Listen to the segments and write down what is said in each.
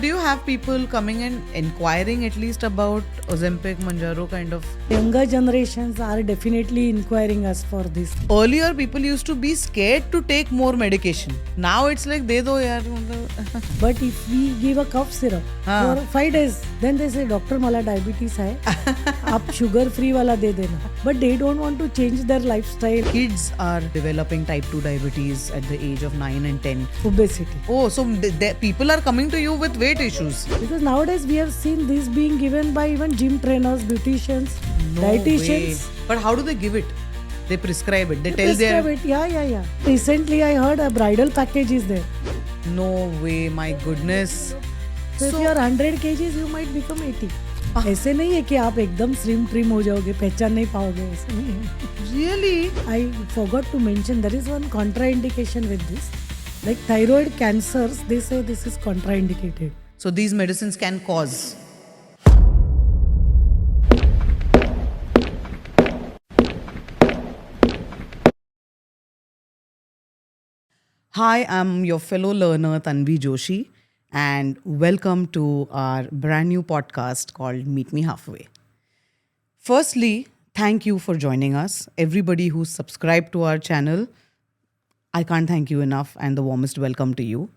Do you have people coming and inquiring at least about Ozempic, Manjaro kind of? Younger generations are definitely inquiring us for this. Earlier, people used to be scared to take more medication. Now it's like, de do yaar. But if we give a cough syrup for 5 days, then they say, Doctor, mala diabetes hai. आप sugar free वाला दे देना. But they don't want to change their lifestyle. Kids are developing type 2 diabetes at the age of 9 and 10. Obesity. Oh, so people are coming to you with weight issues. Because nowadays we have seen this being given by even gym trainers, beauticians, dietitians. Way. But how do they give it? They prescribe it. They tell Prescribe their... it. Yeah. Recently I heard a bridal package is there. No way, my goodness. So if you are 100 kgs, you might become 80. ऐसे नहीं है कि आप एकदम slim trim हो जाओगे, पहचान नहीं पाओगे, ऐसे नहीं है. Really? I forgot to mention there is one contraindication with this. Like thyroid cancers, they say this is contraindicated. So these medicines can cause. Hi, I'm your fellow learner Tanvi Joshi, and welcome to our brand new podcast called Meet Me Halfway. Firstly, thank you for joining us. Everybody who's subscribed to our channel, I can't thank you enough, and the warmest welcome to you.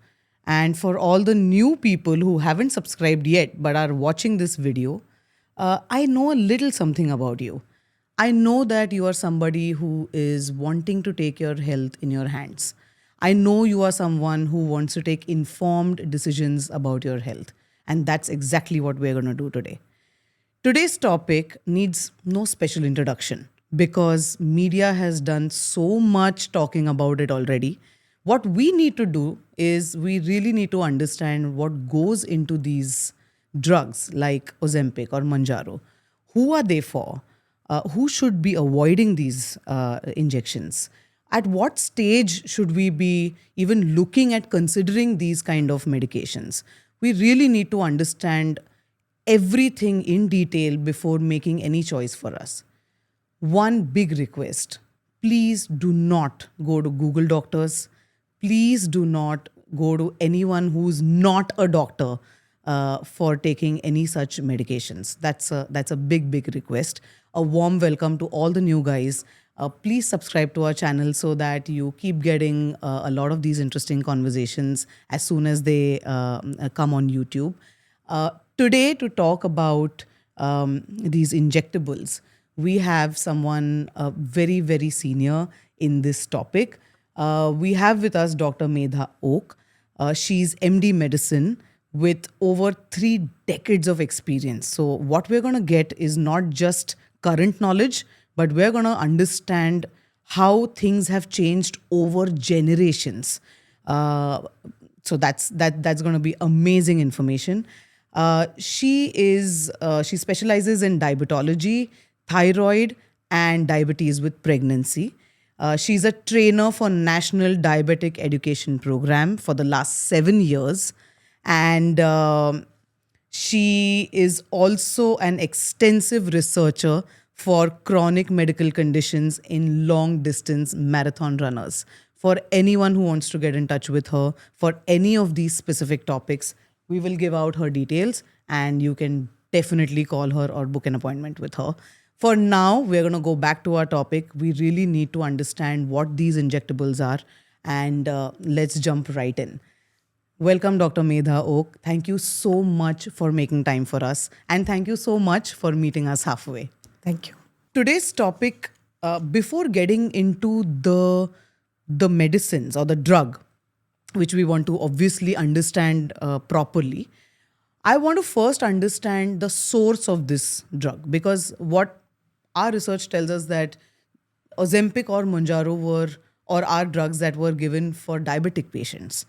And for all the new people who haven't subscribed yet but are watching this video, I know a little something about you. I know that you are somebody who is wanting to take your health in your hands. I know you are someone who wants to take informed decisions about your health. And that's exactly what we're going to do today. Today's topic needs no special introduction because media has done so much talking about it already. What we need to do is we really need to understand what goes into these drugs like Ozempic or Manjaro. Who are they for? Who should be avoiding these injections? At what stage should we be even looking at considering these kind of medications? We really need to understand everything in detail before making any choice for us. One big request, please do not go to Google Doctors. Please do not go to anyone who's not a doctor for taking any such medications. That's a big request. A warm welcome to all the new guys. Please subscribe to our channel so that you keep getting a lot of these interesting conversations as soon as they come on YouTube. Today, to talk about these injectables, we have someone very senior in this topic. We have with us Dr. Medha Oak. She's MD Medicine with over 3 decades of experience. So what we're going to get is not just current knowledge, but we're going to understand how things have changed over generations. So that's going to be amazing information. She specializes in diabetology, thyroid, and diabetes with pregnancy. She's a trainer for National Diabetic Education Program for the last 7 years. And she is also an extensive researcher for chronic medical conditions in long distance marathon runners. For anyone who wants to get in touch with her for any of these specific topics, we will give out her details and you can definitely call her or book an appointment with her. For now, we're going to go back to our topic. We really need to understand what these injectables are, and let's jump right in. Welcome, Dr. Medha Oak. Thank you so much for making time for us, and thank you so much for meeting us halfway. Thank you. Today's topic, before getting into the medicines or the drug, which we want to obviously understand properly, I want to first understand the source of this drug, because what our research tells us that Ozempic or Mounjaro are drugs that were given for diabetic patients.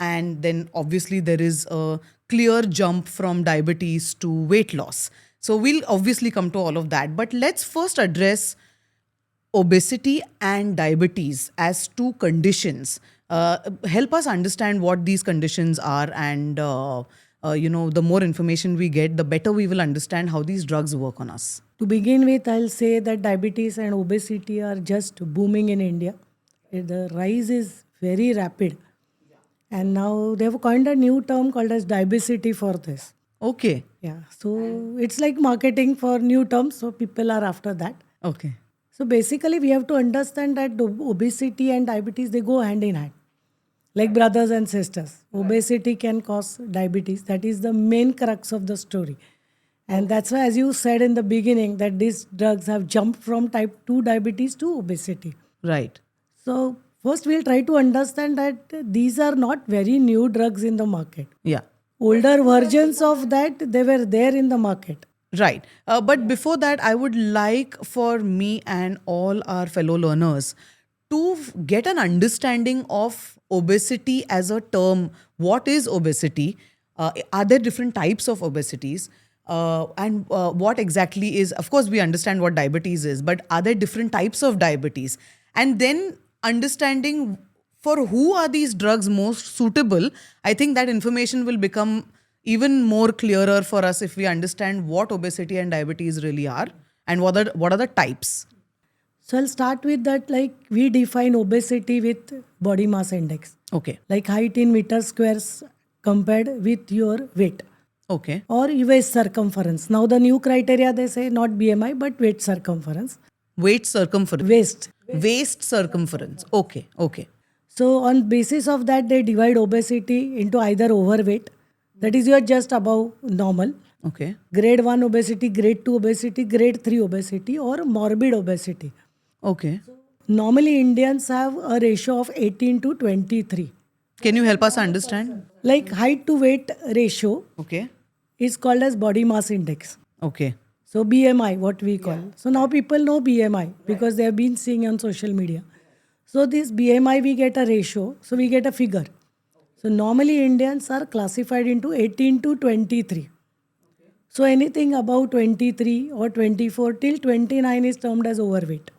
And then obviously there is a clear jump from diabetes to weight loss. So we'll obviously come to all of that. But let's first address obesity and diabetes as 2 conditions. Help us understand what these conditions are, and the more information we get, the better we will understand how these drugs work on us. To begin with, I'll say that diabetes and obesity are just booming in India. The rise is very rapid. And now they have coined a new term called as diabesity for this. Okay. Yeah. So it's like marketing for new terms. So people are after that. Okay. So basically, we have to understand that obesity and diabetes, they go hand in hand, like brothers and sisters. Obesity can cause diabetes. That is the main crux of the story. And that's why, as you said in the beginning, that these drugs have jumped from type 2 diabetes to obesity. Right. So first, we'll try to understand that these are not very new drugs in the market. Yeah. Older versions of that, they were there in the market. Right. But before that, I would like for me and all our fellow learners to get an understanding of obesity as a term. What is obesity? Are there different types of obesities? And what exactly is, of course, we understand what diabetes is, but are there different types of diabetes? And then understanding for who are these drugs most suitable, I think that information will become even more clearer for us if we understand what obesity and diabetes really are and what are the types. So I'll start with that. Like we define obesity with body mass index, Okay. like height in meter squares compared with your weight Okay. or waist circumference. Now the new criteria, they say not BMI but weight circumference. Waist circumference. Waist. Waist circumference. Okay. Okay. So on basis of that, they divide obesity into either overweight, that is you are just above normal, Okay. grade 1 obesity, grade 2 obesity, grade 3 obesity, or morbid obesity. Okay. Normally Indians have a ratio of 18 to 23. Can you help us understand? Like height to weight ratio Okay. is called as body mass index. Okay. So BMI, what we call. So now people know BMI because they have been seeing on social media. So this BMI, we get a ratio, so we get a figure. So normally Indians are classified into 18 to 23. So anything above 23 or 24 till 29 is termed as overweight.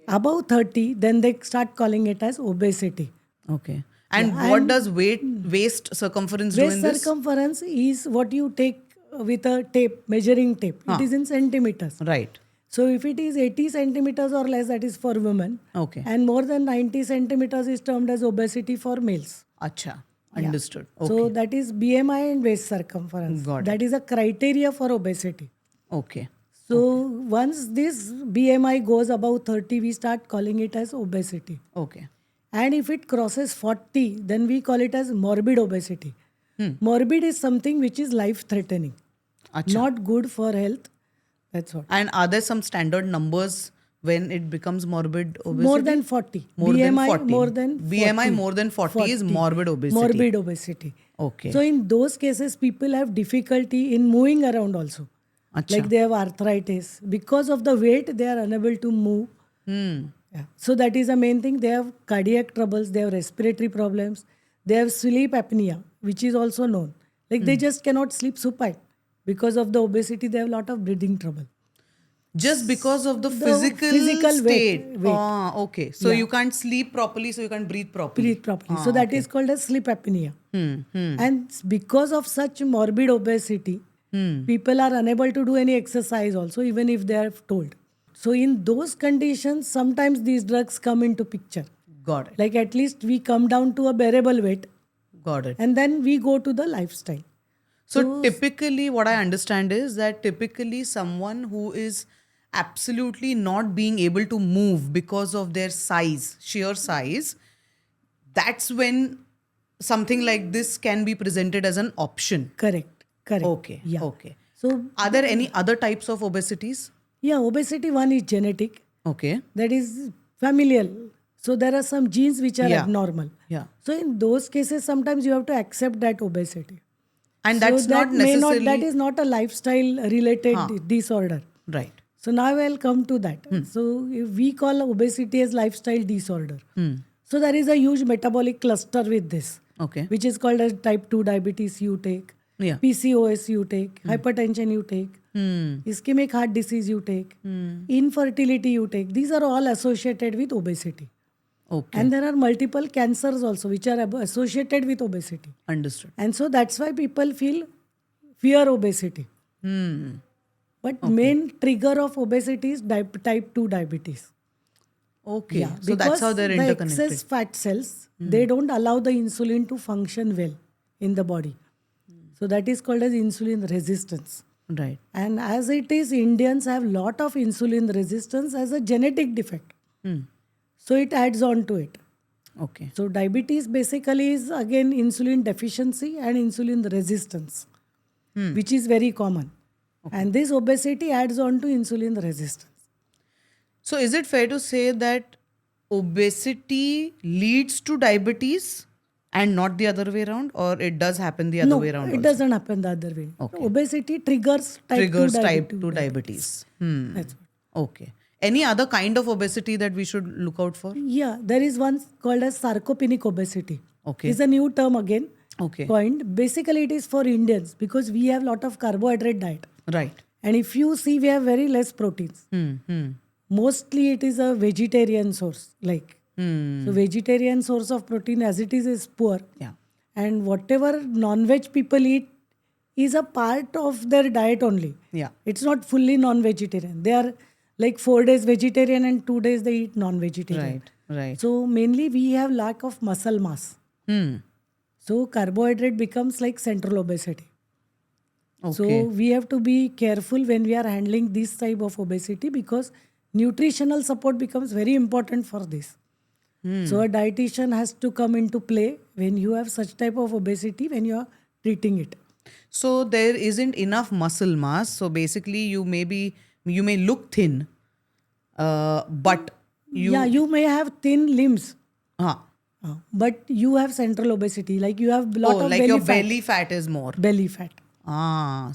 Above 30, then they start calling it as obesity. Okay. And what does waist circumference do Waist in this? circumference is what you take with a tape, measuring tape. It is in centimeters. Right. So if it is 80 centimeters or less, that is for women. Okay. And more than 90 centimeters is termed as obesity for males. Acha. Understood. Okay. So that is BMI and waist circumference. Got it. That is a criteria for obesity. Okay. So once this BMI goes above 30, we start calling it as obesity. Okay. And if it crosses 40, then we call it as morbid obesity. Morbid is something which is life-threatening, Acha. not good for health. That's what. And are there some standard numbers when it becomes morbid obesity? More than 40. More BMI than 40. more than 40. BMI more than 40 is morbid obesity. Morbid obesity. Okay. So in those cases, people have difficulty in moving around also. Acha. Like they have arthritis. Because of the weight, they are unable to move. Yeah. So that is the main thing. They have cardiac troubles, they have respiratory problems, they have sleep apnea, which is also known. Like they just cannot sleep supine. Because of the obesity, they have a lot of breathing trouble. Just because of the physical state. weight. Ah, okay. So you can't sleep properly, so you can't breathe properly. Breathe properly. So that is called as sleep apnea. And because of such morbid obesity, people are unable to do any exercise also, even if they are told. So in those conditions, sometimes these drugs come into picture. Got it. Like at least we come down to a bearable weight Got it. and then we go to the lifestyle. So typically what I understand is that typically someone who is absolutely not being able to move because of their size, sheer size, that's when something like this can be presented as an option. Correct. Okay. Yeah. Okay. So Are there any other types of obesities? yeah, obesity one is genetic. Okay. That is familial. So there are some genes which are Yeah. abnormal. Yeah. So in those cases, sometimes you have to accept that obesity. And So that's that not may necessarily... that is not a lifestyle related disorder. Right. So now I'll come to that. So if we call obesity as lifestyle disorder. So there is a huge metabolic cluster with this, Okay. which is called as type 2 diabetes you take, Yeah. PCOS you take, hypertension you take, ischemic heart disease you take, infertility you take. These are all associated with obesity. Okay. And there are multiple cancers also which are associated with obesity. Understood. And so that's why people fear obesity. But main trigger of obesity is type 2 diabetes. Okay. Yeah, So that's how they're the interconnected. excess fat cells, they don't allow the insulin to function well in the body. So that is called as insulin resistance. Right. And as it is, Indians have lot of insulin resistance as a genetic defect. So it adds on to it. Okay. So diabetes basically is again insulin deficiency and insulin resistance, which is very common. And this obesity adds on to insulin resistance. So is it fair to say that obesity leads to diabetes and not the other way around, or it does happen the other No, way around it also? doesn't happen the other way. Obesity triggers Triggers type type 2 2 diabetes. That's Okay. Any other kind of obesity that we should look out for? Yeah, there is one called as sarcopenic obesity. Okay. It's a new term again Okay. coined. Basically, it is for Indians because we have lot of carbohydrate diet. Right. And if you see, we have very less proteins. Mostly it is a vegetarian source. So vegetarian source of protein as it is poor. Yeah. And whatever non-veg people eat is a part of their diet only. Yeah. It's not fully non-vegetarian. They are like 4 days vegetarian and 2 days they eat non-vegetarian. Right. Right. So mainly we have lack of muscle mass. So carbohydrate becomes like central obesity. Okay. So we have to be careful when we are handling this type of obesity because nutritional support becomes very important for this. So a dietitian has to come into play when you have such type of obesity when you are treating it. So there isn't enough muscle mass. So basically, you may look thin, but you may have thin limbs, ah, but you have central obesity. Like you have lot of like belly your fat. belly fat is more. Belly fat.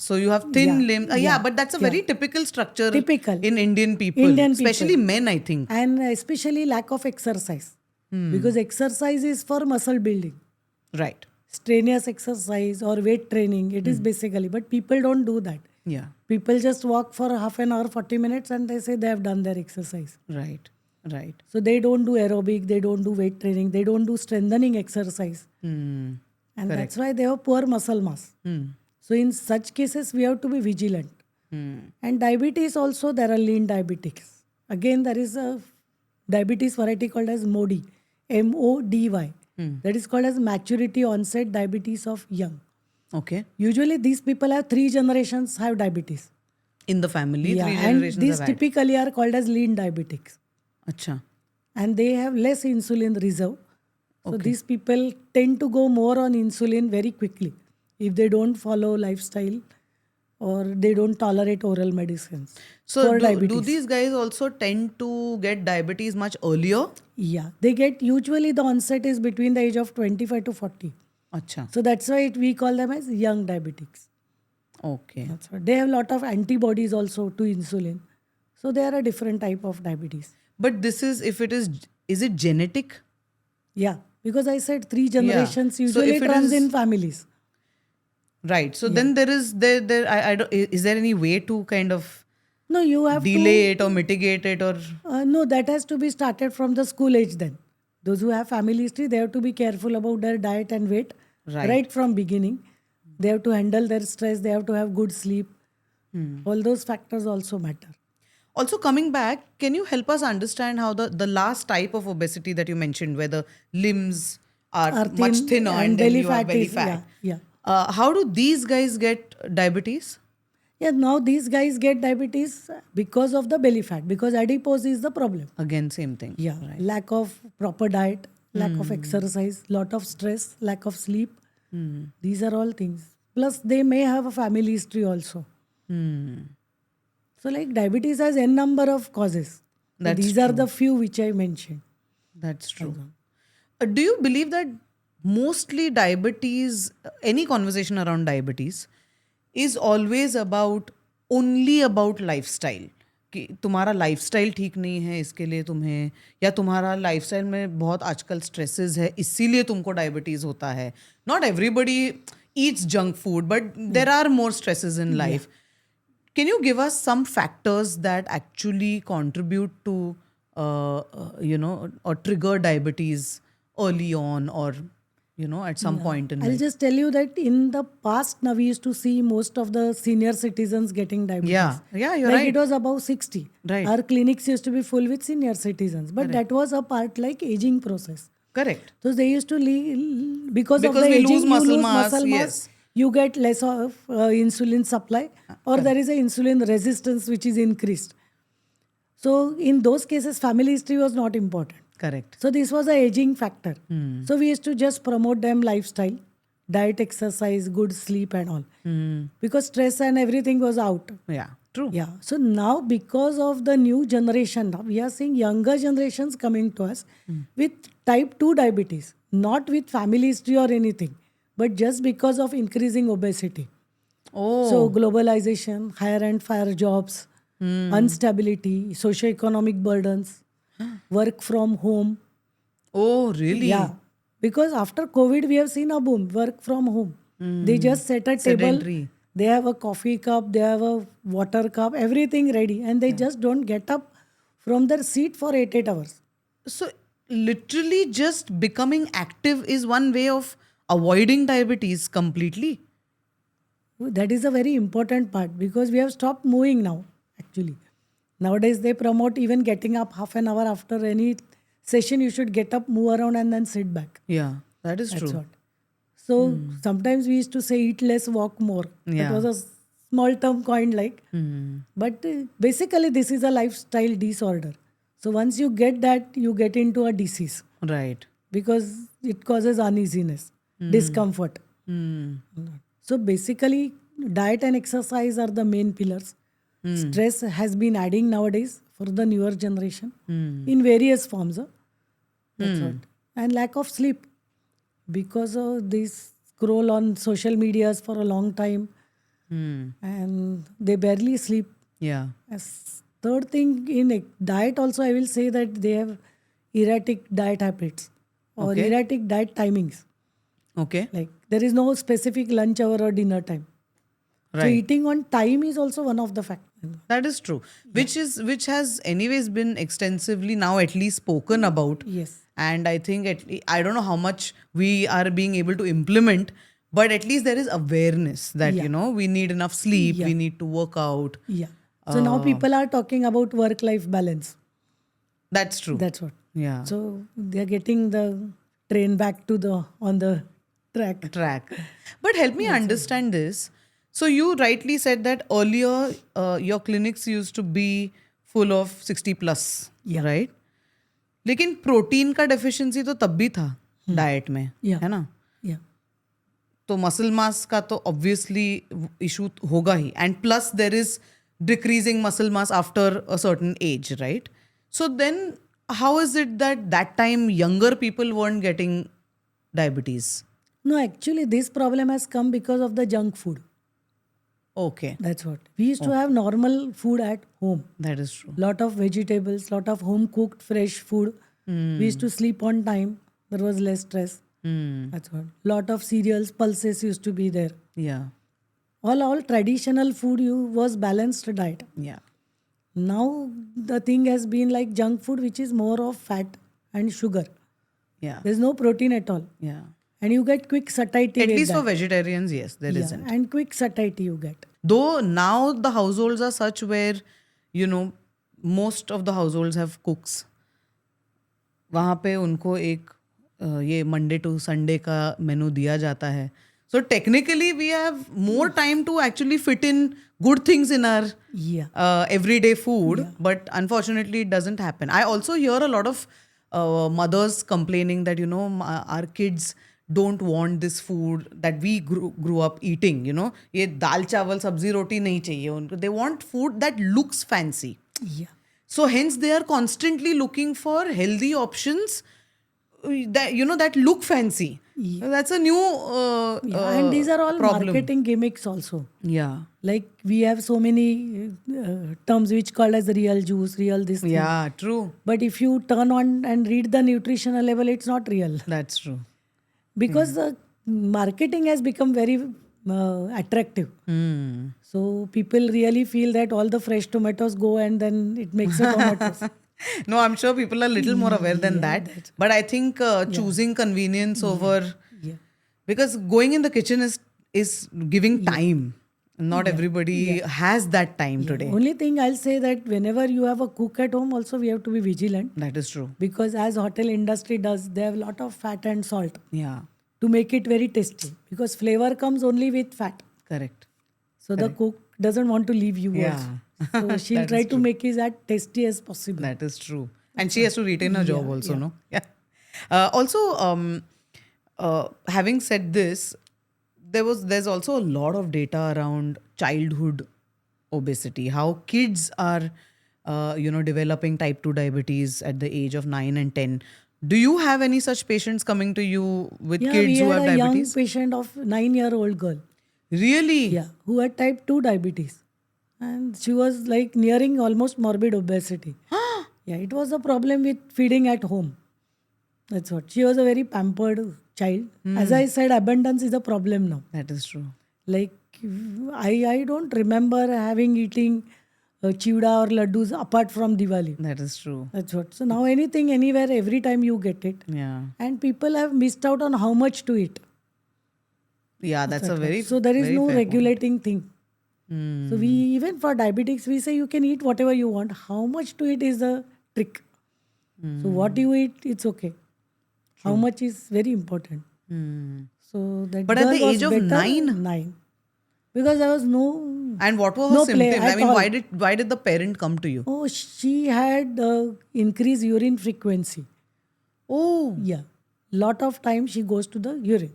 So you have thin Yeah, limbs. Yeah, but that's a very typical structure Typical. in Indian people, Indian people. especially men, I think. And especially lack of exercise. Because exercise is for muscle building. Right. Strenuous exercise or weight training, it is basically. But people don't do that. Yeah. People just walk for half an hour, 40 minutes and they say they have done their exercise. Right. Right. So they don't do aerobic, they don't do weight training, they don't do strengthening exercise. And that's why they have poor muscle mass. So in such cases, we have to be vigilant. And diabetes also, there are lean diabetics. Again, there is a diabetes variety called as MODY, MODY. That is called as maturity onset diabetes of young. Okay. Usually these people have 3 generations have diabetes. In the family, 3 and generations these have had. typically are called as lean diabetics. Acha. And they have less insulin reserve. So these people tend to go more on insulin very quickly if they don't follow lifestyle or they don't tolerate oral medicines. So for do diabetes. these guys also tend to get diabetes much earlier? Yeah, they get usually the onset is between the age of 25 to 40. Acha. So that's why we call them as young diabetics. Okay. That's what. They have a lot of antibodies also to insulin. So they are a different type of diabetes. But this is, if it is it genetic? Yeah, because I said 3 generations So usually if it it runs is- in families. Right. So then I don't, is there any way to kind of No, you have delay it or mitigate it or? no, that has to be started from the school age then. Those who have family history, they have to be careful about their diet and weight right from beginning. They have to handle their stress. They have to have good sleep. All those factors also matter. Also, coming back, can you help us understand how the last type of obesity that you mentioned, where the limbs are much thin thinner and, then belly you have fat belly is- fat? yeah. How do these guys get diabetes? Yeah, now these guys get diabetes because of the belly fat, because adipose is the problem. Again, same thing. Yeah, lack of proper diet, lack of exercise, lot of stress, lack of sleep. These are all things. Plus, they may have a family history also. So, like diabetes has n number of causes. So That's these are the few which I mentioned. That's true. Do you believe that mostly diabetes, any conversation around diabetes, is always only about lifestyle? कि तुम्हारा lifestyle ठीक नहीं है इसके लिए तुम्हें, या तुम्हारा लाइफस्टाइल में बहुत आजकल स्ट्रेसेस है इसीलिए तुमको डायबिटीज होता है. Not everybody eats junk food but there are more stresses in life. Can you give us some factors that actually contribute to, or trigger diabetes early on, or, at some point in I'll life. just tell you that in the past, now we used to see most of the senior citizens getting diabetes. Yeah, you're like right. it was above 60. Right. Our clinics used to be full with senior citizens, but that was a part like aging process. Correct. So they used to because of Because the we aging, lose you muscle lose mass, muscle mass. yes. You get less of insulin supply, or there is a insulin resistance which is increased. So in those cases, family history was not important. Correct. So this was a aging factor. So we used to just promote them lifestyle, diet, exercise, good sleep and all. Because stress and everything was out. Yeah, true. Yeah. So now because of the new generation, now we are seeing younger generations coming to us with type 2 diabetes, not with family history or anything, but just because of increasing obesity. Oh, So globalization, higher and fire jobs, instability, socioeconomic burdens, work from home. oh, really? Yeah. Because after COVID, we have seen a boom, work from home. They just set a table, Sedentary. they have a coffee cup, they have a water cup, everything ready, and they just don't get up from their seat for 8 hours. So, literally, just becoming active is one way of avoiding diabetes completely. That is a very important part because we have stopped moving now, actually. Nowadays, they promote even getting up half an hour after any session. You should get up, move around, and then sit back. Yeah, that is That's true. what. So sometimes we used to say eat less, walk more. Yeah. That was a small term coined like. But basically, this is a lifestyle disorder. So once you get that, you get into a disease Right. because it causes uneasiness, discomfort. So basically, diet and exercise are the main pillars. Stress has been adding nowadays for the newer generation in various forms. That's what. And lack of sleep because of this scroll on social medias for a long time and they barely sleep. Yeah. As third thing in diet also, I will say that they have erratic diet habits or Okay. erratic diet timings. Okay. Like there is no specific lunch hour or dinner time. So Right. eating on time is also one of the factors. That is true. Which has anyways been extensively now at least spoken about. Yes. And I think I don't know how much we are being able to implement, but at least there is awareness that we need enough sleep, we need to work out. Yeah. So now people are talking about work-life balance. That's true. That's what. Yeah. So they are getting the train back to on the track. But help me understand this. So you rightly said that earlier your clinics used to be full of 60 plus, right? लेकिन protein का deficiency तो तब भी था diet में, Yeah. है ना? Yeah. तो मसल मास का तो ऑब्वियसली इशू होगा ही, and plus there is decreasing muscle mass after a certain age, right? So then how is it that time younger people weren't getting diabetes? No, actually, this problem has come because of the junk food. Okay, That's what. We used to have normal food at home. that is true. Lot of vegetables, lot of home cooked fresh food. We used to sleep on time. There was less stress. That's what. Lot of cereals, pulses used to be there. Yeah, All traditional food was balanced diet. yeah. Now the thing has been like junk food, which is more of fat and sugar. Yeah, There's no protein at all, yeah. and you get quick satiety. At with least for that. vegetarians, yes, there Yeah, isn't. and quick satiety you get. Though now the households are such where, most of the households have cooks. वहाँ पे उनको एक ये Monday to Sunday का मेनू दिया जाता है. So technically we have more time to actually fit in good things in our Yeah. everyday food, but unfortunately it doesn't happen. I also hear a lot of mothers complaining that our kids don't want this food that we grew up eating. ये दाल चावल सब्जी रोटी नहीं चाहिए उनको. They want food that looks fancy. Yeah. So hence they are constantly looking for healthy options that look fancy. Yeah. That's a new And these are all problem. marketing gimmicks also. Yeah. Like we have so many terms which called as real juice, real this thing. Yeah, true. But if you turn on and read the nutritional label, it's not real. That's true. Because the marketing has become very attractive. So people really feel that all the fresh tomatoes go and then it makes a tomatoes. No, I'm sure people are a little more aware than that. But I think choosing convenience over Because going in the kitchen is giving time. Not everybody has that time today. Only thing I'll say that whenever you have a cook at home, also we have to be vigilant That is true. because as hotel industry does, they have a lot of fat and salt Yeah, to make it very tasty because flavor comes only with fat. correct. So the cook doesn't want to leave you Yeah. also. So she'll That try is to make it as tasty as possible. That is true. And she has to retain her job also, no? Yeah. Also, having said this, there's also a lot of data around childhood obesity, how kids are, developing type 2 diabetes at the age of 9 and 10. Do you have any such patients coming to you with Yeah, kids we who had have a young diabetes? patient of 9-year-old girl. Really? Yeah, who had type 2 diabetes. And she was like nearing almost morbid obesity. Yeah, it was a problem with feeding at home. That's what. She was a very pampered child. As I said, abundance is a problem now. That is true. Like, I don't remember having eating chivda or laddus apart from Diwali. That is true. That's what. So now anything, anywhere, every time you get it. Yeah. And people have missed out on how much to eat. Yeah, that's a very So there is very no fair point. regulating thing. So we even for diabetics we say you can eat whatever you want. How much to eat is the trick. So what you eat, it's okay. How much is very important. So that But at girl the was age of better, 9? because there was no. And what were her No play symptoms? I at mean, all. why did the parent come to you? Oh, she had increased urine frequency. Oh, Yeah, lot of time she goes to the urine.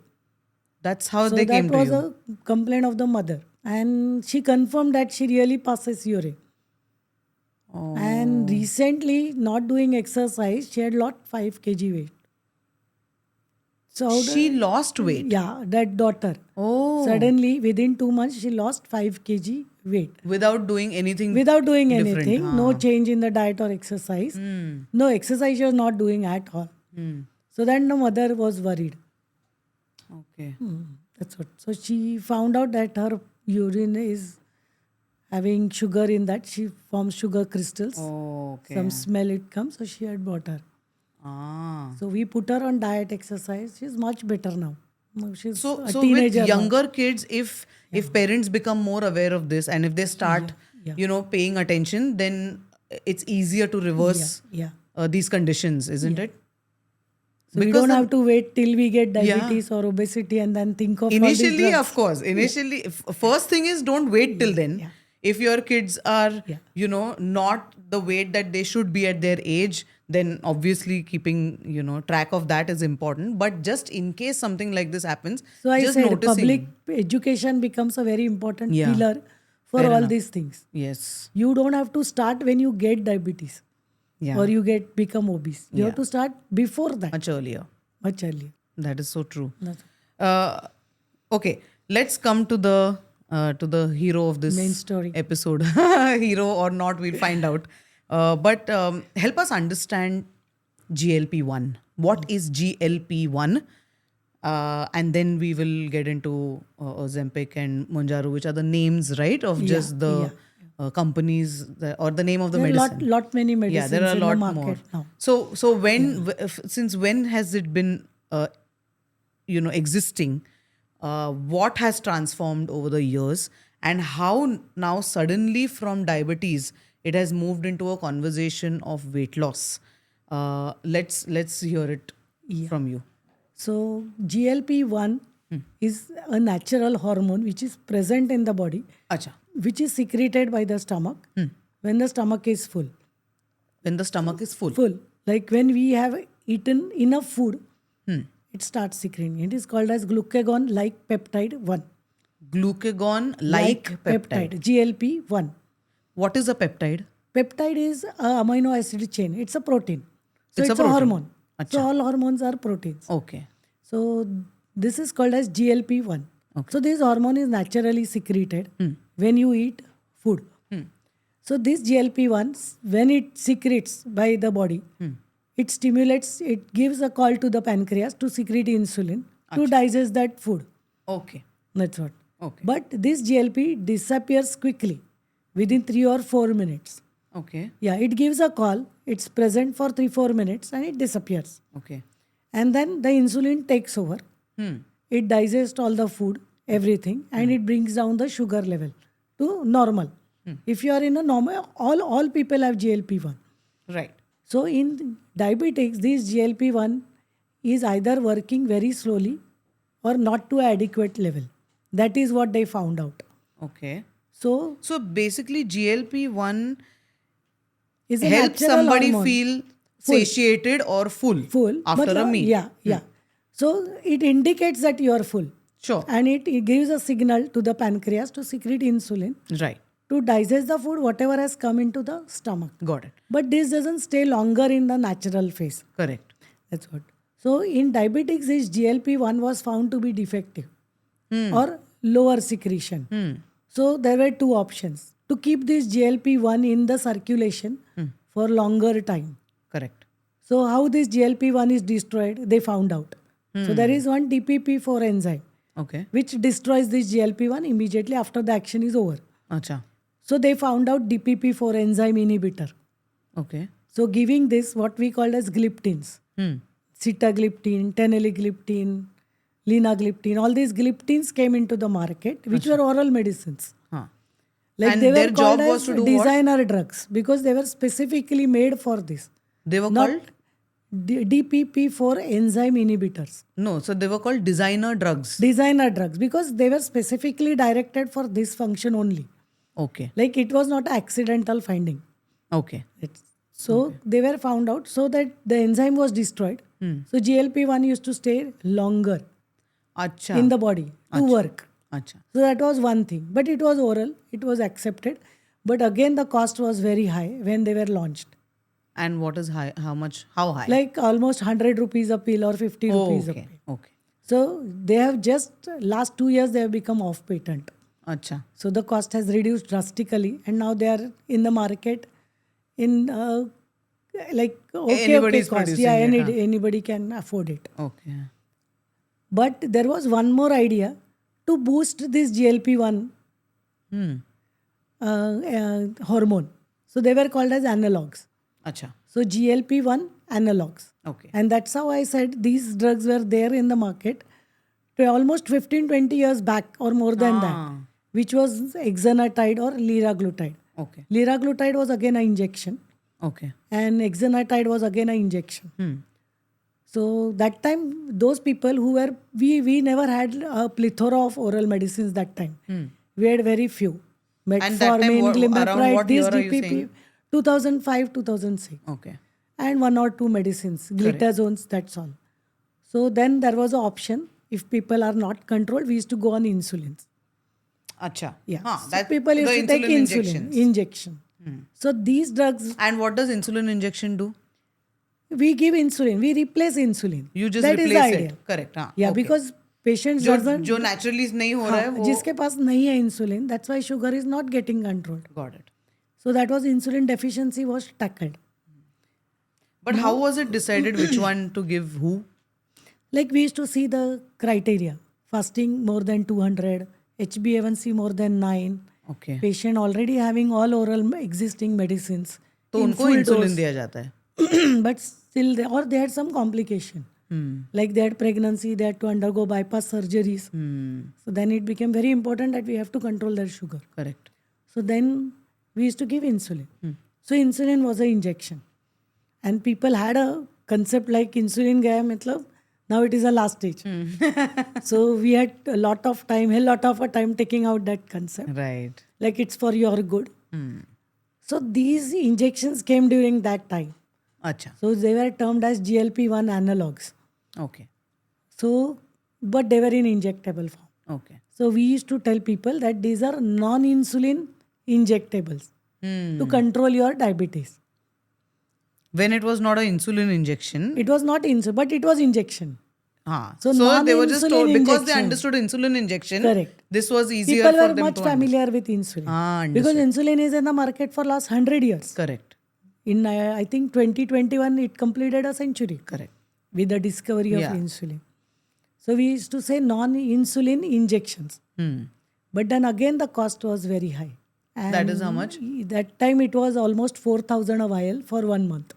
that's how So they that came to was you. a complaint of the mother, and she confirmed that she really passes urine. Oh. And recently, not doing exercise, she had lost 5 kg weight. So how She lost weight. yeah, that daughter. Oh, Suddenly, within 2 months, she lost 5 kg weight. without doing anything. Without doing different, anything, no change in the diet or exercise. No exercise she was not doing at all. So then the mother was worried. Okay. That's what. So she found out that her urine is having sugar in that. She forms sugar crystals. Oh, okay. Some smell it comes. So she had bought her. Ah. So we put her on diet exercise. She's much better now. Now she's So, a so with teenager. now. younger kids, if parents become more aware of this and if they start, Yeah. paying attention, then it's easier to reverse Yeah. these conditions, isn't it? So we Because don't the- have to wait till we get diabetes or obesity and then think of all these Initially, drugs. of course. Initially, first thing is don't wait till then. Yeah. If your kids are, Yeah. not the weight that they should be at their age, then obviously keeping, track of that is important. But just in case something like this happens, So I just said noticing. public education becomes a very important Yeah. pillar for Fair all enough. these things. Yes. You don't have to start when you get diabetes Yeah. or you become obese. You have to start before that, Much earlier. much earlier. That is so true. That's Okay, let's come to the hero of this Main story. episode. Hero or not, we'll find out. But help us understand GLP-1. What is GLP-1? And then we will get into Ozempic and Mounjaro, which are the names, right, of just the companies or the name of the there are medicine. lot many medicines Yeah, there are a in lot the market more. now. So since when has it been existing? What has transformed over the years, and how now suddenly from diabetes it has moved into a conversation of weight loss? Let's hear it from you. So GLP-1 is a natural hormone which is present in the body, Acha. which is secreted by the stomach when the stomach is full. When the stomach is full. Full. Like when we have eaten enough food, it starts secreting. It is called as glucagon-like peptide 1. Glucagon-like peptide. GLP-1. What is a peptide? Peptide is a amino acid chain. It's a protein. So It's it's, a a, protein. hormone. So all hormones are proteins. Okay. So this is called as GLP-1. So this hormone is naturally secreted when you eat food. So this GLP-1, when it secretes by the body, it stimulates, it gives a call to the pancreas to secrete insulin to digest that food. Okay. That's what. Okay. But this GLP disappears quickly within 3 or 4 minutes. Okay. Yeah, it gives a call. It's present for 3-4 minutes and it disappears. Okay. And then the insulin takes over. it digests all the food, everything, and it brings down the sugar level to normal. If you are in a normal, all people have GLP-1. Right. So in diabetics, this GLP-1 is either working very slowly or not to adequate level. That is what they found out. Okay. So So basically, GLP-1 is a helps natural somebody hormone. feel Full. satiated or full, Full. after a Matlab- meal. Yeah. So it indicates that you are full. Sure. And it gives a signal to the pancreas to secrete insulin Right. to digest the food, whatever has come into the stomach. Got it. But this doesn't stay longer in the natural phase. Correct. That's what. So in diabetics, this GLP-1 was found to be defective or lower secretion. So there were two options. To keep this GLP-1 in the circulation for longer time. Correct. So how this GLP-1 is destroyed, they found out. So there is one DPP-4 enzyme Okay. which destroys this GLP-1 immediately after the action is over. Acha. So they found out DPP-4 enzyme inhibitor. Okay. So giving this what we call as gliptins, Hmm. sitagliptin, teneligliptin, linagliptin, all these gliptins came into the market, which were oral medicines. Huh. Like And they their were called job was as to do what? designer drugs because they were specifically made for this. They were Not called? DPP-4 enzyme inhibitors. No. So they were called designer drugs. Designer drugs because they were specifically directed for this function only. Okay. Like it was not an accidental finding. Okay. So they were found out so that the enzyme was destroyed. So GLP-1 used to stay longer Acha. in the body to work. Acha. So that was one thing. But it was oral, it was accepted. But again, the cost was very high when they were launched. And what is high? How much? How high? Like almost 100 rupees a pill or 50 Oh, rupees a okay. pill. Okay. So they have just, last 2 years, they have become off patent. Acha. So the cost has reduced drastically and now they are in the market in like Anybody's cost. producing Yeah, it, anybody can afford it. Okay. But there was one more idea to boost this GLP-1 hormone. So they were called as analogs. Acha. So GLP-1 analogs. Okay. And that's how I said these drugs were there in the market to almost 15-20 years back or more than that, which was exenatide or liraglutide. Okay. Liraglutide was again an injection Okay. and exenatide was again an injection. So that time, those people who were, we never had a plethora of oral medicines that time. We had very few. And that time, Metformin, around glimepiride, what these year are you DPP, saying? 2005, 2006. Okay. And one or two medicines, glitazones, that's all. So then there was an option. If people are not controlled, we used to go on insulins. Acha. Yeah. Huh, So that, people used the to take insulin injection. So these drugs, And what does insulin injection do? we give insulin, we replace insulin. You just That is replace the idea. it. Correct. हाँ. Yeah, Okay. because patients जो doesn't, जो naturally नहीं हो रहा है वो जिसके पास नहीं है insulin, that's why sugar is not getting controlled. got it. So that was insulin deficiency was tackled. But how was it decided which one to give who? Like we used to see the criteria. Fasting more than 200, HbA1c more than 9, Okay. patient already having all oral existing medicines. तो in उनको full insulin dose. दिया जाता है. But still, or they had some complication. Like they had pregnancy, they had to undergo bypass surgeries. So then it became very important that we have to control their sugar. Correct. So then we used to give insulin. So insulin was an injection. And people had a concept like insulin gaya matlab, now it is a last stage. So we had a lot of time taking out that concept. Right. Like it's for your good. So these injections came during that time. Acha. So they were termed as GLP-1 analogs. Okay. So, but they were in injectable form. Okay. So we used to tell people that these are non-insulin injectables to control your diabetes. When it was not an insulin injection. It was not insulin, but it was injection. So they were just non-insulin told because they injection. understood insulin injection. Correct. This was easier People for were them much to familiar with insulin. Because insulin is in the market for last 100 years. Correct. In I think 2021, it completed a century Correct. with the discovery of Yeah. insulin. So we used to say non-insulin injections. But then again, the cost was very high. And That is how much? That time it was almost 4,000 a vial for 1 month.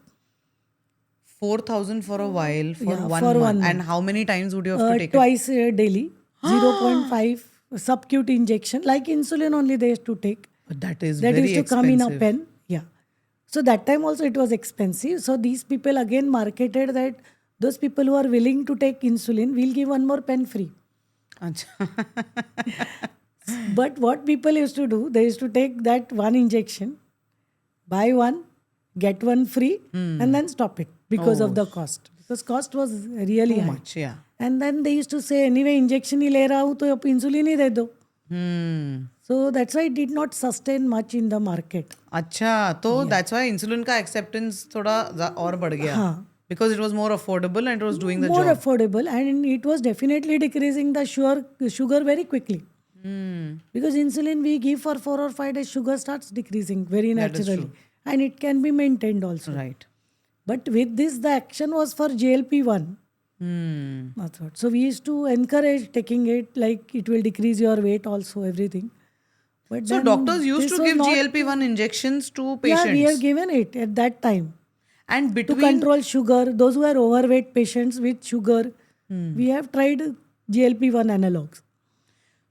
4,000 for a while for Yeah, one for month. 1 And month. how many times would you have to take it? Twice daily, 0.5 subcute injection, like insulin only they used to take. But that is That very used to come in a expensive. pen. Yeah. So that time also it was expensive. So these people again marketed that those people who are willing to take insulin, we'll give one more pen free. Acha. But what people used to do, they used to take that one injection, buy one, get one free, and then stop it because of the cost. Because cost was really Too high. much, yeah. And then they used to say, anyway, injection ही ले रहा हूँ तो आप insulin ही दे दो. Hmm. So that's why it did not sustain much in the market. अच्छा, तो that's why insulin का acceptance थोड़ा और बढ़ गया. हाँ. Because it was more affordable and it was doing the More job. affordable, and it was definitely decreasing the sugar very quickly. Because insulin we give for 4 or 5 days, sugar starts decreasing very That is naturally. true. And it can be maintained also. Right. But with this, the action was for GLP-1. That's what. So we used to encourage taking it, like it will decrease your weight also, everything. But So then doctors used this to was give not- GLP-1 injections to Yeah, patients. we have given it at that time. And To between control sugar, those who are overweight patients with sugar, we have tried GLP-1 analogs.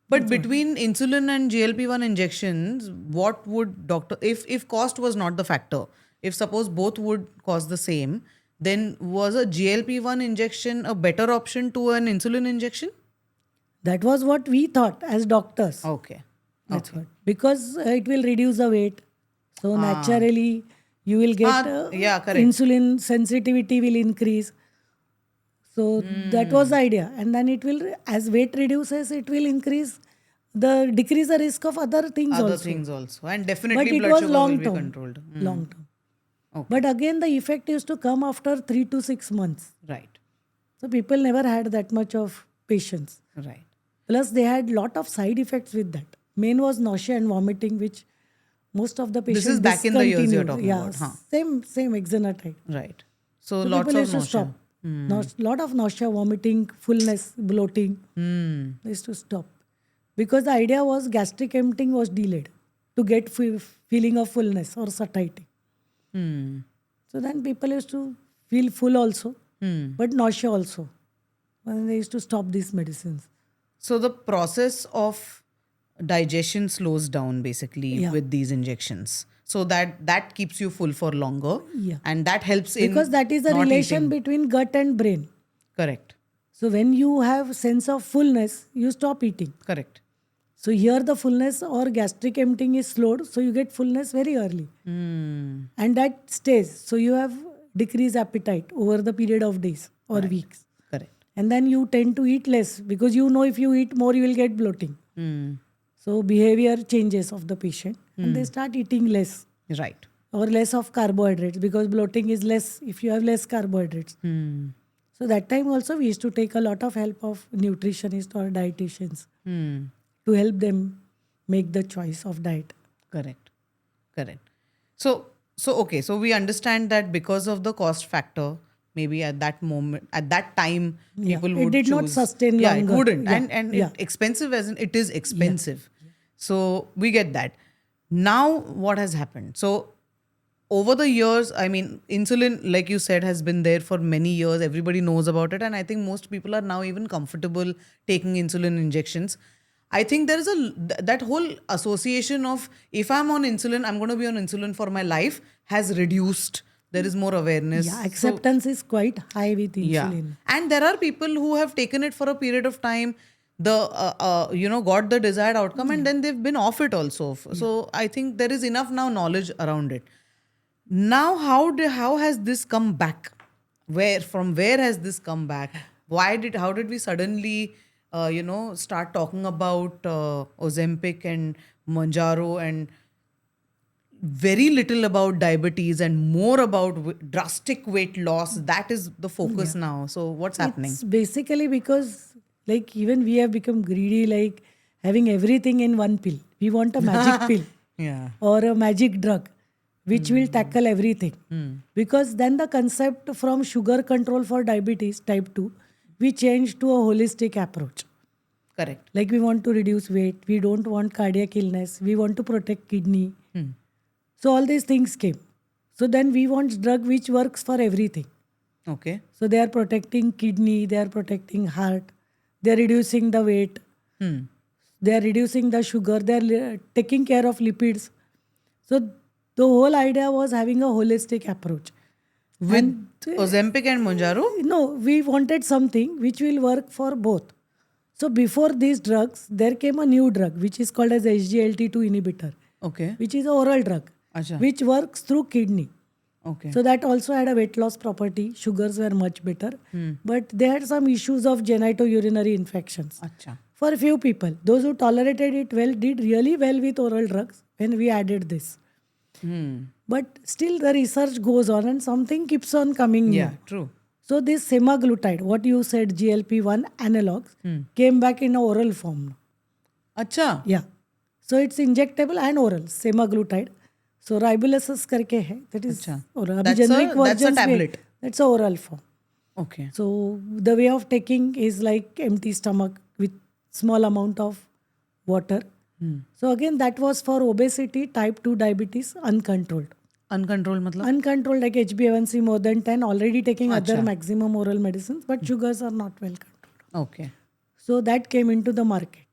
But between insulin and GLP-1 injections, what would doctor, if cost was not the factor, if suppose both would cost the same, then was a GLP-1 injection a better option to an insulin injection? That was what we thought as doctors. Okay. That's what. Because it will reduce the weight. So naturally, you will get yeah, correct. insulin sensitivity will increase. So that was the idea. And then it will, as weight reduces, it will decrease the risk of other things Other also. things also. And But definitely it blood was sugar will long be term. controlled. Long term. Okay. But again, the effect used to come after 3 to 6 months. Right. So people never had that much of patience. Right. Plus, they had lot of side effects with that. Main was nausea and vomiting, which most of the patients This is back in the years you're discontinued. talking Yeah, about. Huh. same exenatide. Right. So, So lots people of used to nausea. stop. Lot of nausea, vomiting, fullness, bloating. They used to stop. Because the idea was gastric emptying was delayed to get feeling of fullness or satiety. So then people used to feel full also, but nausea also. And they used to stop these medicines. So the process of digestion slows down basically Yeah. with these injections. So that keeps you full for longer. Yeah. And that helps in Because that is the not relation eating. between gut and brain. Correct. So when you have sense of fullness, you stop eating. Correct. So here the fullness or gastric emptying is slowed, so you get fullness very early. And that stays. So you have decreased appetite over the period of days or weeks. Correct. And then you tend to eat less because you know if you eat more, you will get bloating. So behavior changes of the patient and they start eating less Right. or less of carbohydrates because bloating is less if you have less carbohydrates. So that time also we used to take a lot of help of nutritionists or dietitians to help them make the choice of diet. Correct. Correct. So okay. So we understand that because of the cost factor, maybe at that moment, at that time, people it would did not choose. sustain Yeah, longer. it wouldn't. Yeah, And yeah. expensive as in it is expensive. So we get that. Now what has happened? So over the years, I mean, insulin, like you said, has been there for many years. Everybody knows about it. And I think most people are now even comfortable taking insulin injections. I think there is that whole association of if I'm on insulin, I'm going to be on insulin for my life has reduced. There is more awareness. Yeah, acceptance is quite high with Yeah. insulin. And there are people who have taken it for a period of time, got the desired outcome, and then they've been off it also. So I think there is enough now knowledge around it. Now, how has this come back? From where has this come back? How did we suddenly, start talking about Ozempic and Mounjaro and very little about diabetes and more about drastic weight loss? That is the focus now. So what's happening? It's basically because like even we have become greedy, like having everything in one pill. We want a magic pill Yeah. or a magic drug which will tackle everything. Because then the concept from sugar control for diabetes type 2, we changed to a holistic approach. Correct. Like we want to reduce weight, we don't want cardiac illness, we want to protect kidney. So all these things came. So then we want drug which works for everything. Okay. So they are protecting kidney, they are protecting heart, they are reducing the weight, they are reducing the sugar, they are taking care of lipids. So the whole idea was having a holistic approach. With And Ozempic and Mounjaro? no, we wanted something which will work for both. So before these drugs, there came a new drug which is called as SGLT2 inhibitor, Okay. which is an oral drug, Acha. which works through kidney. Okay. So that also had a weight loss property. Sugars were much better. But they had some issues of genitourinary infections. Acha. For a few people, those who tolerated it well did really well with oral drugs when we added this. But still the research goes on and something keeps on coming Yeah, new. true. So this semaglutide, what you said, GLP-1 analogs, came back in a oral form. Acha. Yeah. So it's injectable and oral, semaglutide. So Ribulus करके है, that is अच्छा. oral. अभी That's a- generic that's a versions में- tablet. That's a oral form. Okay. So the way of taking is like empty stomach with small amount of water. So again, that was for obesity, type 2 diabetes, uncontrolled. Uncontrolled matlab? Uncontrolled like HbA1c more than 10, already taking other Acha. maximum oral medicines, but sugars are not well controlled. Okay. So that came into the market.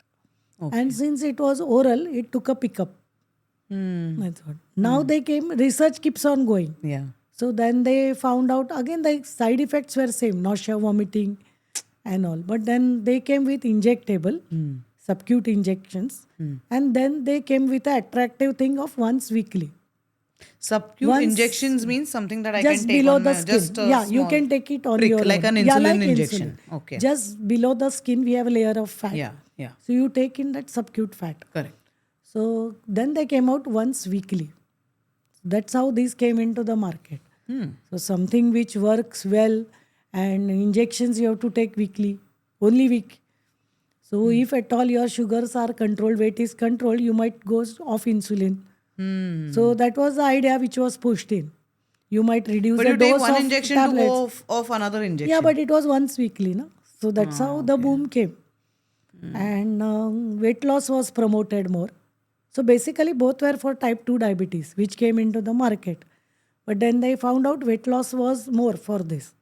Okay. And since it was oral, it took a pickup. That's what. Now they came, research keeps on going. Yeah. So then they found out, again the side effects were same, nausea, vomiting and all. But then they came with injectable, subcute injections. And then they came with the attractive thing of once weekly. Subcute Once- injections means something that I Just can take below on the my, skin. just a Yeah, you small can take it on prick, your like own. an Yeah, insulin like injection. insulin. Okay. Just below the skin, we have a layer of fat. Yeah, yeah. So you take in that subcute fat. Correct. So then they came out once weekly. That's how these came into the market. So something which works well and injections you have to take weekly, only week. So if at all your sugars are controlled, weight is controlled, you might go off insulin. So that was the idea which was pushed in. You might reduce But the you take dose one of injection tablets. to go off another injection. Yeah, but it was once weekly, no? So that's how the boom came. And weight loss was promoted more. So basically both were for type 2 diabetes, which came into the market. But then they found out weight loss was more for this.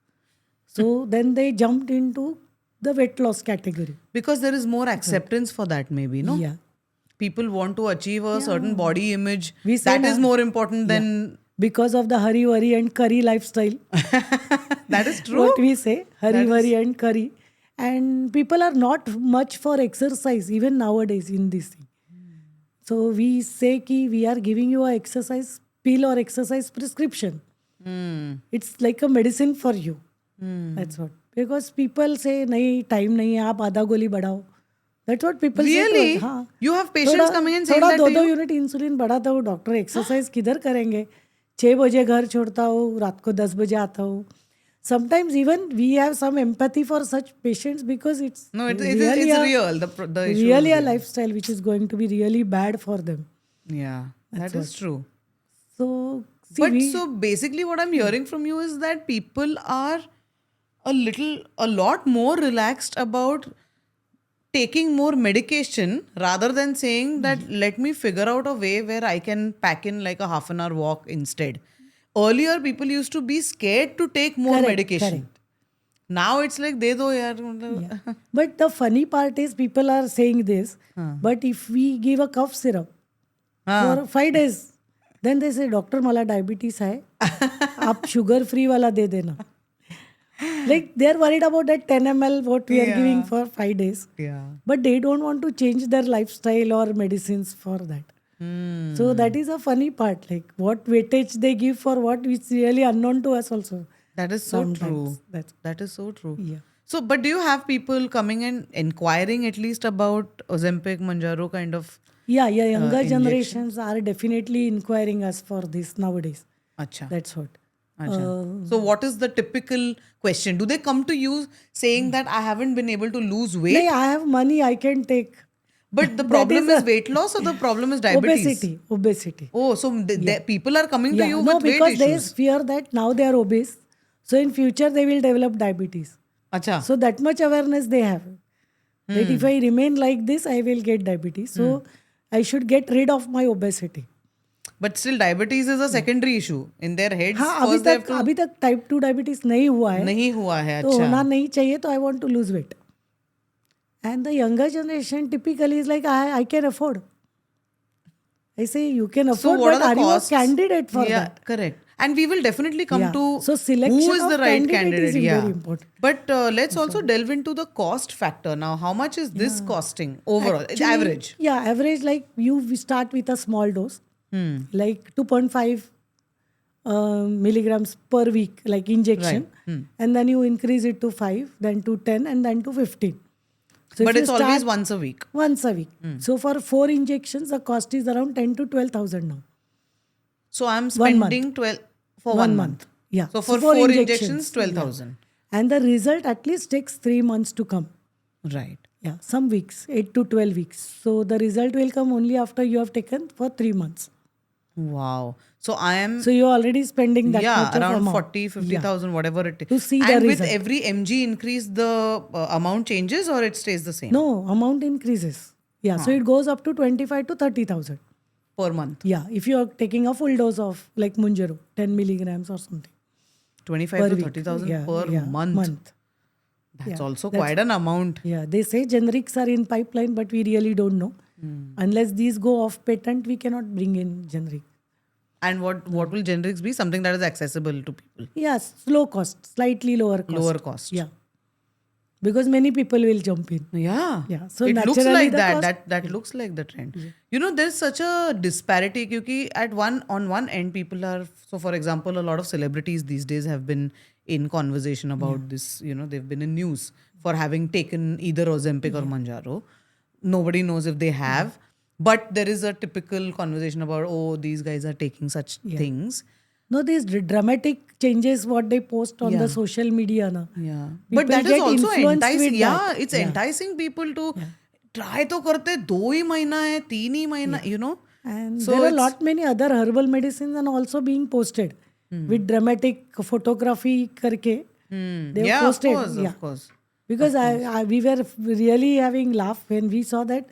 So then they jumped into the weight loss category. Because there is more acceptance for that, maybe, no? Yeah. People want to achieve a certain body image. We say That is na- more important than. Because of the hurry, worry and curry lifestyle. That is true. What we say, hurry, That is- worry and curry. And people are not much for exercise even nowadays in this thing. So we say ki we are giving you a exercise pill or exercise prescription. It's like a medicine for you. That's what. Because people say nahi time nahi hai, aap आधा गोली बढ़ाओ. That's what people say. Really? to us. हाँ. You have patients coming and saying थोड़ा that to 2-2 you? Unit insulin बढ़ाता हूँ, doctor exercise किधर करेंगे? 6 बजे घर छोड़ता हूँ, रात को 10 बजे आता हूँ. Sometimes even we have some empathy for such patients because it's No, it's really real. The issue really is a real. lifestyle which is going to be really bad for them. Yeah, that is true. So, see, But so basically, what I'm hearing from you is that people are a lot more relaxed about taking more medication rather than saying that let me figure out a way where I can pack in like a half an hour walk instead. Earlier, people used to be scared to take more Correct, medication. correct. Now it's like de do yaar. yeah. But the funny part is people are saying this, but if we give a cough syrup for 5 days, then they say, Doctor, मला diabetes है, आप sugar free वाला दे देना. Like they're worried about that 10 ml what we are giving for 5 days. Yeah. But they don't want to change their lifestyle or medicines for that. So that is a funny part. Like what weightage they give for what is really unknown to us also. That is so Sometimes. true. That's That is so true. yeah. So, but do you have people coming and inquiring at least about Ozempic, Mounjaro kind of? Yeah, younger injection. generations are definitely inquiring us for this nowadays. Acha. That's what. Acha. So, what is the typical question? Do they come to you saying that I haven't been able to lose weight? Nahi, I have money, I can take. But the problem is weight loss or the problem is diabetes? Obesity. Oh, so people are coming to Yeah, you no, with weight because they issues. fear that now they are obese. So in future they will develop diabetes. Acha. So that much awareness they have. That if I remain like this, I will get diabetes. So I should get rid of my obesity. But still, diabetes is a secondary issue in their heads. हाँ अभी First, they have तक to. अभी तक type 2 diabetes नहीं हुआ है, नहीं हुआ है. तो होना अच्छा. नहीं चाहिए, तो I want to lose weight. And the younger generation typically is like I can afford. I say you can So afford, what but are are the you a costs? candidate for Yeah, that? correct. And we will definitely come Yeah. to So selection who is of the right candidate candidate. is Yeah. very important. But let's also delve into the cost factor now. How much is this costing overall? Actually, Average. Yeah, average, like we start with a small dose, like 2.5 milligrams per week, like injection, and then you increase it to 5, then to 10, and then to 15. So But if it's you always start once a week. once a week. So for 4 injections, the cost is around 10 to 12,000 now. So I'm 1 month. spending 12 for 1 month. Yeah. So for four 4 injections, Yeah. 12,000. And the result at least takes 3 months to come. Right. Yeah, some weeks, 8 to 12 weeks. So the result will come only after you have taken for 3 months. Wow. So I am So you're already spending that much of around amount. 40, 50,000, whatever it is. To see the and with result. every mg increase, the amount changes or it stays the same No, amount increases. Yeah, so it goes up to 25 to 30,000. per month? Yeah, if you are taking a full dose of like Munjaro, 10 milligrams or something. 25 per to week. 30,000 Yeah, per yeah, month. That's Yeah, also quite an amount. Yeah, they say generics are in pipeline, but we really don't know. Unless these go off patent, we cannot bring in generic. And what will generics be? Something that is accessible to people. Yes, low cost, slightly lower cost. Lower cost. Yeah. Because many people will jump in. Yeah. Yeah, so it looks naturally like the that. cost- That looks like the trend. You know, there's such a disparity because on one end people are, so for example, a lot of celebrities these days have been in conversation about this, you know, they've been in news for having taken either Ozempic or Manjaro. Nobody knows if they have. But there is a typical conversation about, oh, these guys are taking such things. No, these dramatic changes what they post on the social media. Na. Yeah. People But that is get also influenced enticing. with Yeah, that. it's enticing people to try to karte 2 ही महीना है 3 ही महीना, you know. And So there are a it's- lot many other herbal medicines and also being posted with dramatic photography karke. They yeah, posted. of course. Because we were really having laugh when we saw that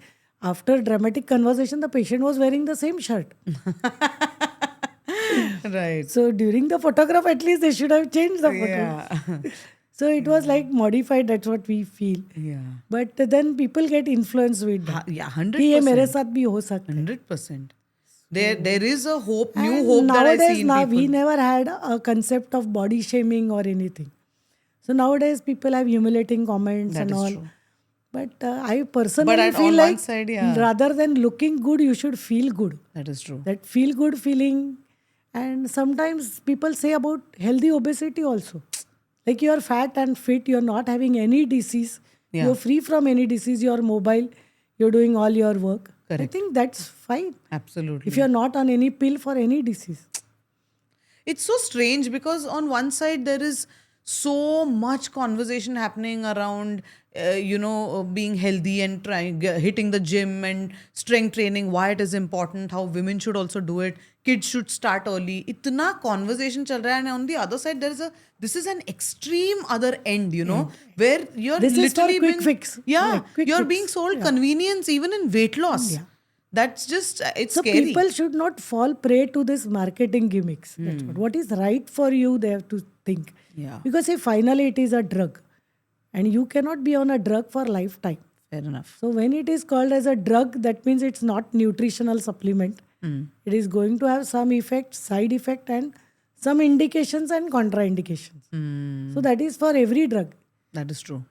after dramatic conversation, the patient was wearing the same shirt. Right. So during the photograph, at least they should have changed the photo. Yeah. So it was like modified. That's what we feel. Yeah. But then people get influenced with that. Yeah, कि ये मेरे 100%. साथ भी हो सकता है. 100%. There is a hope, new And hope that I nowadays, see in now people. we never had a concept of body shaming or anything. So nowadays people have humiliating comments That and is all. true. But I personally But feel on like one side, yeah. rather than looking good, you should feel good. That is true. That feel good feeling. And sometimes people say about healthy obesity also. Like you are fat and fit, you're not having any disease. Yeah. You're free from any disease, you're mobile, you're doing all your work. I Correct. think that's fine. Absolutely. If you're not on any pill for any disease. It's so strange because on one side there is so much conversation happening around being healthy and hitting the gym and strength training, why it is important, how women should also do it, kids should start early. Itna conversation chal raha hai, and on the other side this is an extreme other end, where you're This is for literally quick being, fix. yeah, Like quick you're fix. being sold convenience even in weight loss. Yeah. That's just it's So scary. people should not fall prey to this marketing gimmicks. That's what is right for you, they have to think. Yeah. Because if finally it is a drug and you cannot be on a drug for lifetime. Fair enough. So when it is called as a drug, that means it's not nutritional supplement. It is going to have some effect, side effect, and some indications and contraindications. So that is for every drug. That is true.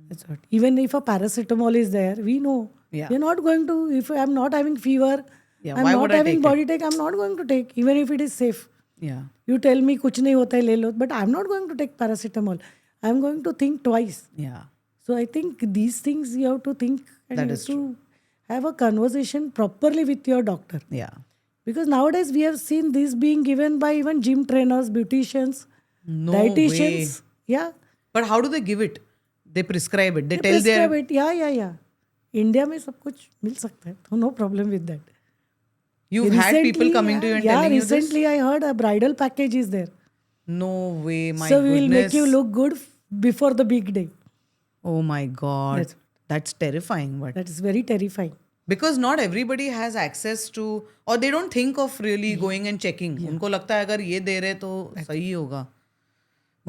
That's what. Even if a paracetamol is there, we know. Yeah. We're not going to, if I'm not having fever, Yeah, I'm why not would I having take body take, I'm not going to take, even if it is safe. Yeah. You tell me kuch nahi hota hai, le lo, but I'm not going to take paracetamol. I'm going to think twice. Yeah. So I think these things you have to think and That you is have to have a conversation properly with your doctor. Yeah. Because nowadays we have seen this being given by even gym trainers, beauticians, No dietitians. way. Yeah. But how do they give it? They prescribe it. They They tell their prescribe it. Yeah. India में सब कुछ मिल सकता है, तो no problem with that. You've had people coming to you and telling you this? Recently I heard a bridal package is there. No way, my So goodness. we will make you look good before the big day. Oh my God. That's- That's terrifying. But That is very terrifying. Because not everybody has access to, or they don't think of really going and checking. उनको लगता है अगर ये दे रहे तो सही होगा.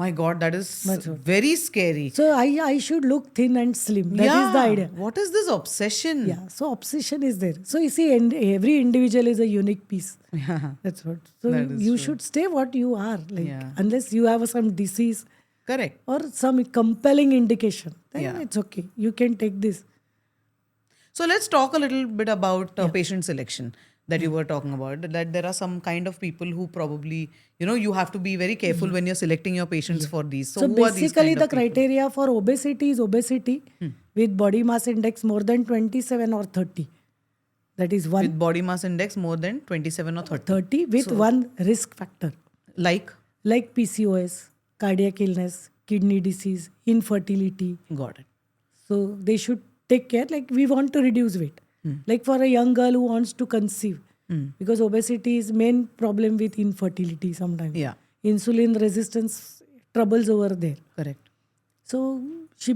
My God, that is very scary. So I should look thin and slim. That is the idea. What is this obsession? Yeah. So obsession is there. So you see, every individual is a unique piece. Yeah. That's what. So That is you true. should stay what you are. Like Yeah. unless you have some disease Correct. or some compelling indication, then Yeah. it's okay. You can take this. So let's talk a little bit about patient selection that you were talking about. That there are some kind of people who probably, you have to be very careful when you're selecting your patients for these. So, So who are these basically, kind the of people? criteria for obesity is obesity with body mass index more than 27 or 30. That is one With body mass index more than 27 or 30. 30 with one risk factor Like? like PCOS, cardiac illness, kidney disease, infertility. Got it. So they should take care. Like we want to reduce weight. Like for a young girl who wants to conceive, because obesity is main problem with infertility sometimes. Yeah. Insulin resistance troubles over there. Correct. So she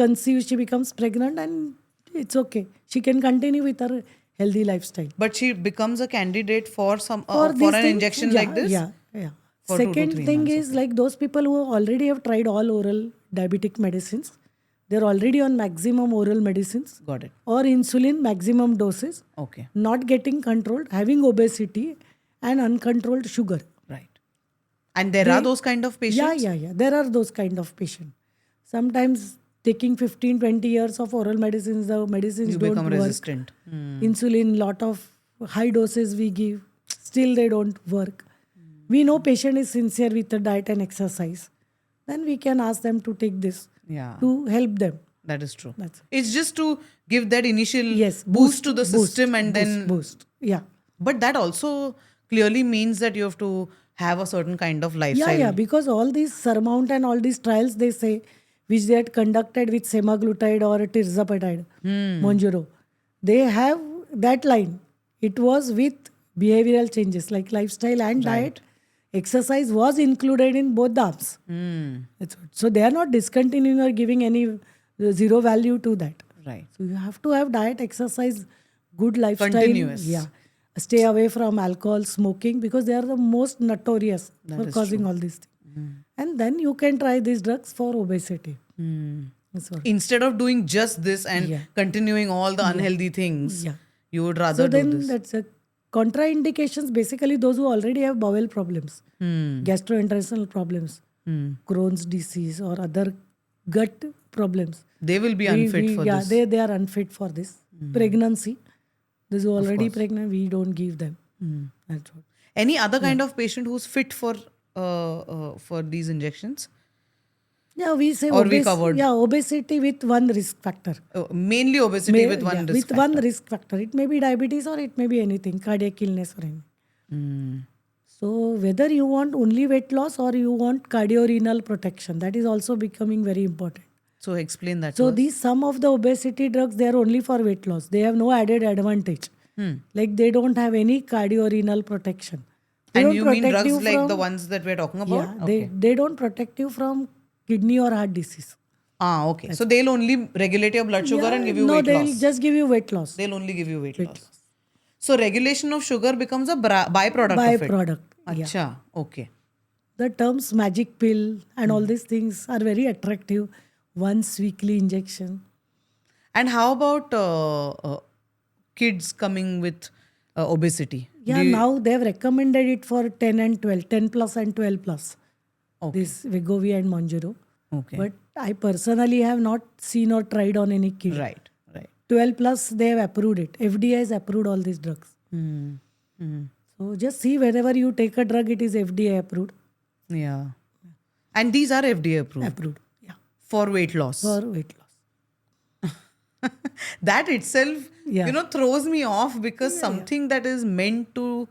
conceives, she becomes pregnant, and it's okay. She can continue with her healthy lifestyle. But she becomes a candidate for some For for these an things, injection yeah, like this? Yeah, yeah. For 2 to Second 3 thing months, is like those people who already have tried all oral diabetic medicines. They're already on maximum oral medicines Got it. or insulin maximum doses, Okay. not getting controlled, having obesity and uncontrolled sugar. Right. And there are those kind of patients? Yeah. There are those kind of patients. Sometimes taking 15, 20 years of oral medicines, the medicines You don't become work. resistant. Insulin, lot of high doses we give, still they don't work. We know patient is sincere with the diet and exercise. Then we can ask them to take this Yeah. to help them. That is true. That's it. It's just to give that initial Yes, boost to the system and then boost. Yeah. But that also clearly means that you have to have a certain kind of lifestyle. Yeah, because all these Surmount and all these trials they say, which they had conducted with semaglutide or tirzepatide, Monjaro, they have that line. It was with behavioral changes like lifestyle and diet. Exercise was included in both the arms. That's what. So they are not discontinuing or giving any zero value to that. Right. So you have to have diet, exercise, good lifestyle. Continuous. Yeah. Stay away from alcohol, smoking, because they are the most notorious for causing all these things. And then you can try these drugs for obesity. That's what. Instead of doing just this and continuing all the unhealthy things, Yeah. you would rather So do then this. that's a contraindications, basically those who already have bowel problems, gastrointestinal problems, Crohn's disease or other gut problems. They will be unfit for this. They are unfit for this. Pregnancy. Those who are already pregnant, we don't give them. That's what. Any other kind of patient who's fit for these injections? Yeah, we say Or we covered? obesity with one risk factor. Mainly obesity with one risk with one risk factor. It may be diabetes or it may be anything, cardiac illness or anything. So whether you want only weight loss or you want cardiorenal protection, that is also becoming very important. So explain that. So to us. these some of the obesity drugs, they are only for weight loss. They have no added advantage. Like they don't have any cardiorenal protection. They And don't you mean protect drugs like from- the ones that we're talking about? Yeah, they don't protect you from kidney or heart disease. Okay. So they'll only regulate your blood sugar and give you no, weight they'll loss. just give you weight loss. They'll only give you weight loss. So regulation of sugar becomes a byproduct of it. Byproduct. Yeah. Acha. Okay. The terms magic pill and all these things are very attractive. Once weekly injection. And how about kids coming with obesity? Yeah, now they've recommended it for 10 and 12, 10 plus and 12 plus. Okay. This Wegovy and Monjaro. Okay. But I personally have not seen or tried on any kid. Right. 12 plus, they have approved it. FDA has approved all these drugs. So just see whenever you take a drug, it is FDA approved. Yeah. And these are FDA approved Approved. Yeah. for weight loss. For weight loss. That itself, throws me off because something that is meant to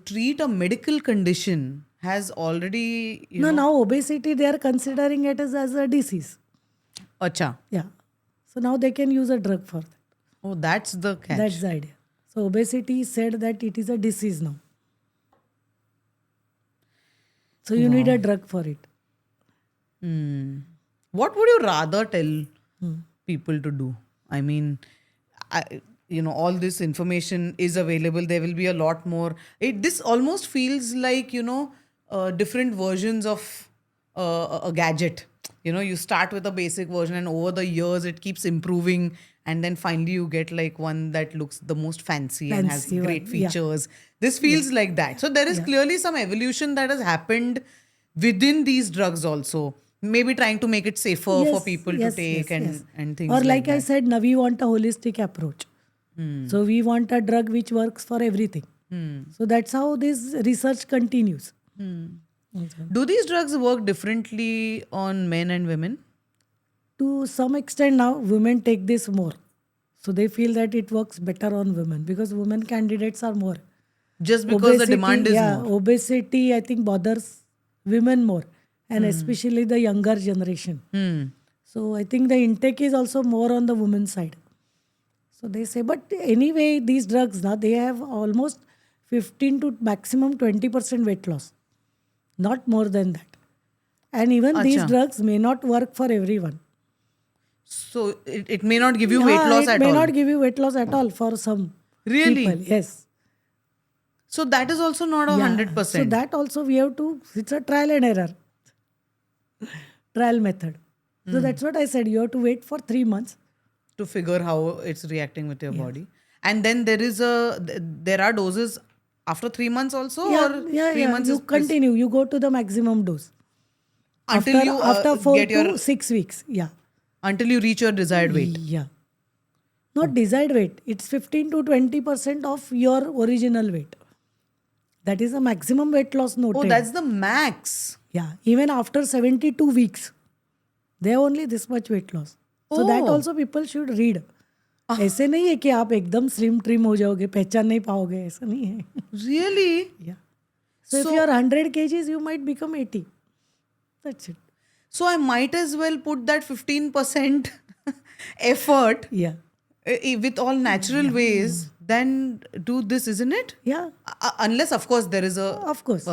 treat a medical condition has already, Now obesity, they are considering it as a disease. Acha. Yeah. So now they can use a drug for that. Oh, that's the catch. That's the idea. So obesity said that it is a disease now. So you need a drug for it. What would you rather tell people to do? I mean, all this information is available, there will be a lot more. This almost feels like, different versions of a gadget. You start with a basic version, and over the years it keeps improving, and then finally you get like one that looks the most fancy and has Fancy one, great yeah. features. This feels like that. So there is clearly some evolution that has happened within these drugs also. Maybe trying to make it safer for people to take and things Or like like I that. said, now we want a holistic approach. So we want a drug which works for everything. So that's how this research continues. Do these drugs work differently on men and women? To some extent now, women take this more. So they feel that it works better on women because women candidates are more. Just because the demand is yeah, more. obesity I think bothers women more and especially the younger generation. So I think the intake is also more on the women's side. So they say, but anyway, these drugs now they have almost 15 to maximum 20% weight loss, not more than that. And even these Acha. drugs may not work for everyone. So it may not give you weight loss it at may all. not give you weight loss at all for some Really? people. Yes. So that is also not a Yeah. 100%. So that also we have to, it's a trial and error. Trial method. So that's what I said. You have to wait for 3 months. To figure how it's reacting with your body. And then there are doses after 3 months also, or 3 months You is continue. You go to the maximum dose. until you after 4 get your to 6 weeks. Yeah. until you reach your desired weight. Yeah. Not desired weight. It's 15 to 20% of your original weight. That is the maximum weight loss noted. Oh, that's the max. Yeah. Even after 72 weeks, they have only this much weight loss. So that Oh. also people should read. ऐसे नहीं है कि आप एकदम slim trim हो जाओगे पहचान नहीं पाओगे ऐसा नहीं है Really? yeah. So if you are 100 kgs you might become 80. That's it. So I might as well put that 15% effort Yeah. with all natural ways than do this, isn't it? Yeah. Unless, of course, there is a Of course.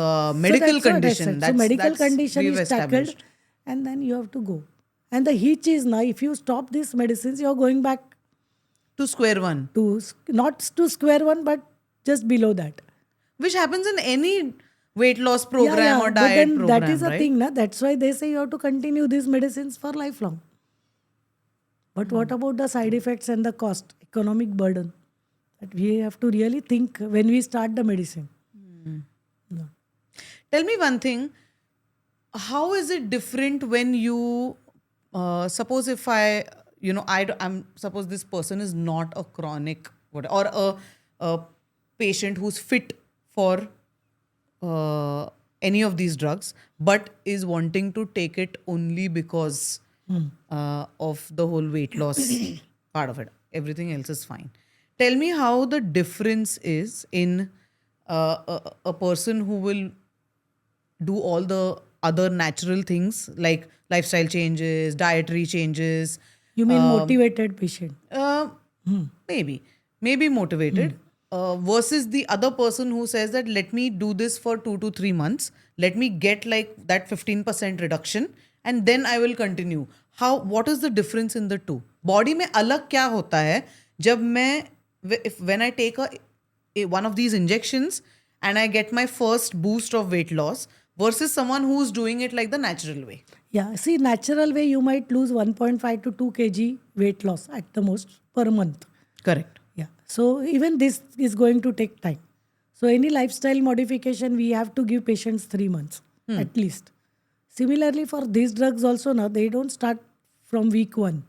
medical that's what I condition. said. So medical condition we've is tackled established. and then you have to go. And the hitch is now if you stop these medicines, you're going back To square one. to, not to square one, but just below that. Which happens in any weight loss program or but diet then program, that is a right? thing. Na? That's why they say you have to continue these medicines for lifelong. But what about the side effects and the cost, economic burden? That we have to really think when we start the medicine. No. Tell me one thing. How is it different when you suppose if I'm suppose this person is not a chronic or a patient who's fit for any of these drugs, but is wanting to take it only because of the whole weight loss part of it. Everything else is fine. Tell me how the difference is in a person who will do all the other natural things like lifestyle changes, dietary changes. You mean motivated patient? Maybe motivated versus the other person who says that let me do this for 2 to 3 months, let me get like that 15% reduction and then I will continue. What is the difference in the two? Body में अलग क्या होता है जब मैं when I take one of these injections and I get my first boost of weight loss versus someone who's doing it like the natural way? Yeah, see, natural way you might lose 1.5 to 2 kg weight loss at the most per month. Correct. Yeah, so even this is going to take time. So any lifestyle modification, we have to give patients 3 months at least. Similarly, for these drugs also now, they don't start from week 1.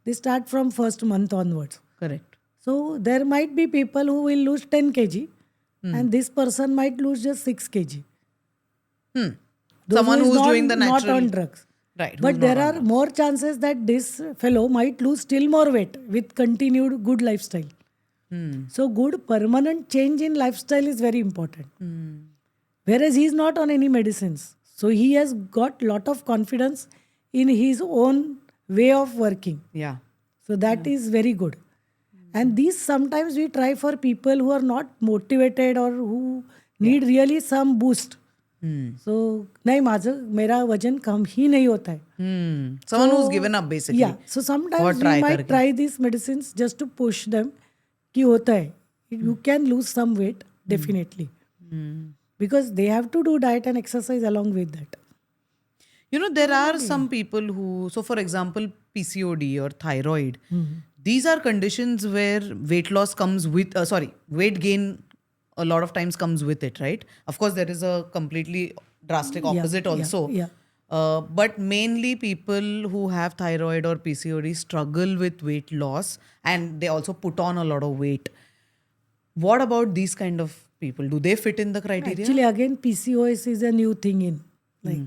They start from first month onwards. Correct. So there might be people who will lose 10 kg and this person might lose just 6 kg. Someone who's doing the natural. Not on drugs. Right. But there are more chances that this fellow might lose still more weight with continued good lifestyle. So good permanent change in lifestyle is very important. Whereas he is not on any medicines. So he has got lot of confidence in his own way of working. Yeah. So that is very good. And these sometimes we try for people who are not motivated or who need really some boost. सो नहीं मेरा वजन कम ही नहीं होता है. Someone who's given up basically. Yeah, so sometimes try we might करके. try these medicines just to push them कि होता है. You can lose some weight definitely because they have to do diet and exercise along with that. You know, there are some people who, so for example, PCOD or thyroid, these are conditions where weight loss comes with, weight gain a lot of times comes with it, right? Of course, there is a completely drastic opposite also. Yeah. But mainly people who have thyroid or PCOD struggle with weight loss and they also put on a lot of weight. What about these kind of people? Do they fit in the criteria? Actually, again, PCOS is a new thing in like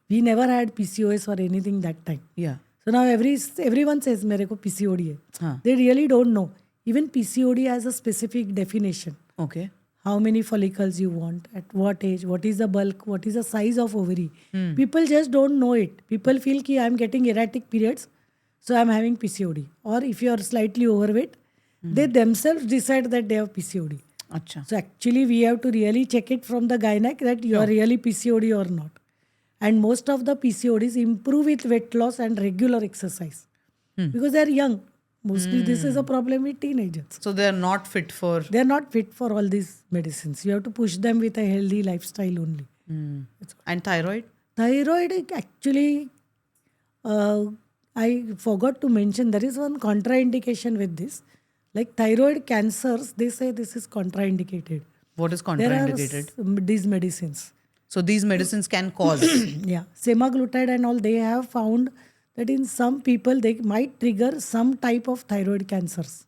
we never had PCOS or anything that time. Yeah. So now everyone says मेरे को PCOD है. Huh. They really don't know. Even PCOD has a specific definition. Okay. How many follicles you want, at what age, what is the bulk, what is the size of ovary. People just don't know it. People feel कि I'm getting erratic periods, so I'm having PCOD. Or if you are slightly overweight, they themselves decide that they have PCOD. Acha. So actually we have to really check it from the gynec that you are really PCOD or not. And most of the PCODs improve with weight loss and regular exercise because they are young. Mostly this is a problem with teenagers. So they are not fit for. They are not fit for all these medicines. You have to push them with a healthy lifestyle only. And thyroid? Thyroid, actually, I forgot to mention there is one contraindication with this. Like thyroid cancers, they say this is contraindicated. What is There contraindicated? are these medicines. So these medicines can cause. Yeah, semaglutide and all, they have found that in some people they might trigger some type of thyroid cancers.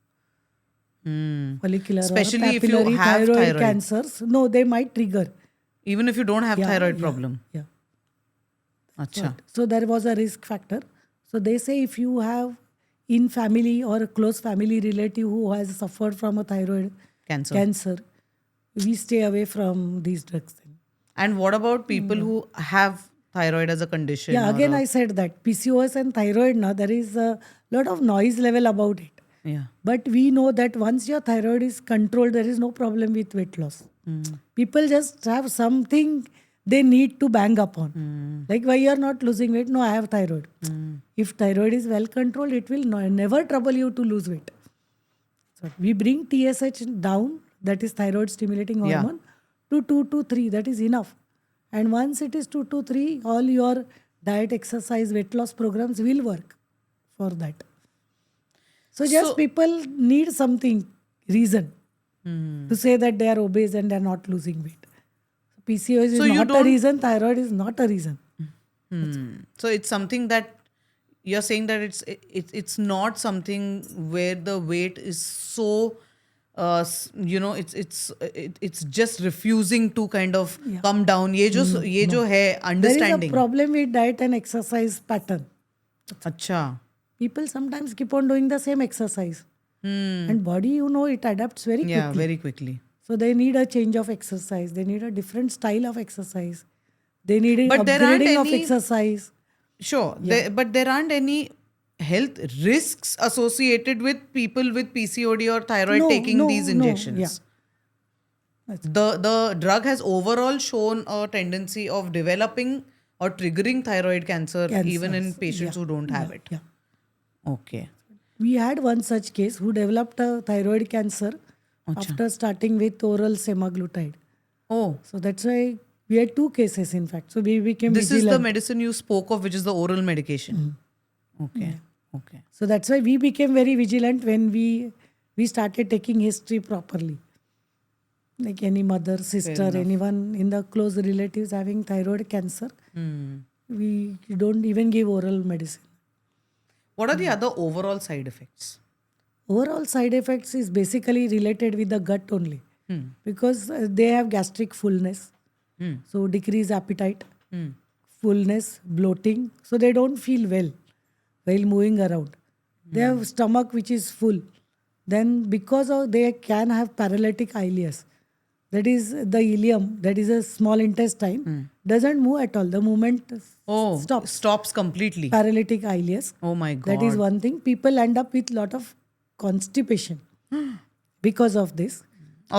Follicular Especially or if you papillary have thyroid. cancers. No, they might trigger. Even if you don't have thyroid yeah, problem. Yeah. Acha. So there was a risk factor. So they say if you have in family or a close family relative who has suffered from a thyroid Cancer. we stay away from these drugs then. And what about people who have thyroid as a condition? Yeah, or again a- I said that PCOS and thyroid now there is a lot of noise level about it. Yeah. But we know that once your thyroid is controlled, there is no problem with weight loss. People just have something they need to bang upon. Like, why you are not losing weight? No, I have thyroid. If thyroid is well controlled, it will never trouble you to lose weight. So we bring TSH down, that is thyroid stimulating Yeah. hormone, to 2 to 3. That is enough. And once it is 2 to 3, all your diet, exercise, weight loss programs will work for that. So just people need something, reason to say that they are obese and they are not losing weight. PCOS is So you not a don't- reason, thyroid is not a reason. So it's something that you're saying that it's not something where the weight is so it's just refusing to kind of come down. ये जो hai There is a understanding. problem with diet and exercise pattern. Acha. People sometimes keep on doing the same exercise. And body, it adapts very quickly. Yeah, very quickly. So they need a change of exercise. They need a different style of exercise. They need an But there aren't upgrading of any- exercise. Sure. But there aren't any health risks associated with people with PCOD or thyroid taking these injections. Yeah. The drug has overall shown a tendency of developing or triggering thyroid cancer even in Cancers. patients who don't have it. Yeah. Okay. We had one such case who developed a thyroid cancer after starting with oral semaglutide. Oh, So that's why we had 2 cases in fact. So we became this is the vigilant. medicine you spoke of, which is the oral medication. Okay. Okay. So that's why we became very vigilant when we started taking history properly. Like any mother, sister, anyone in the close relatives having thyroid cancer, we don't even give oral medicine. What are the other overall side effects? Overall side effects is basically related with the gut only because they have gastric fullness, so decreased appetite, fullness, bloating, so they don't feel well while moving around. They have stomach which is full. Then because of they can have paralytic ileus, that is the ileum, that is a small intestine, doesn't move at all. The movement Oh, stops. stops completely. Paralytic ileus. Oh my God. That is one thing. People end up with lot of constipation because of this.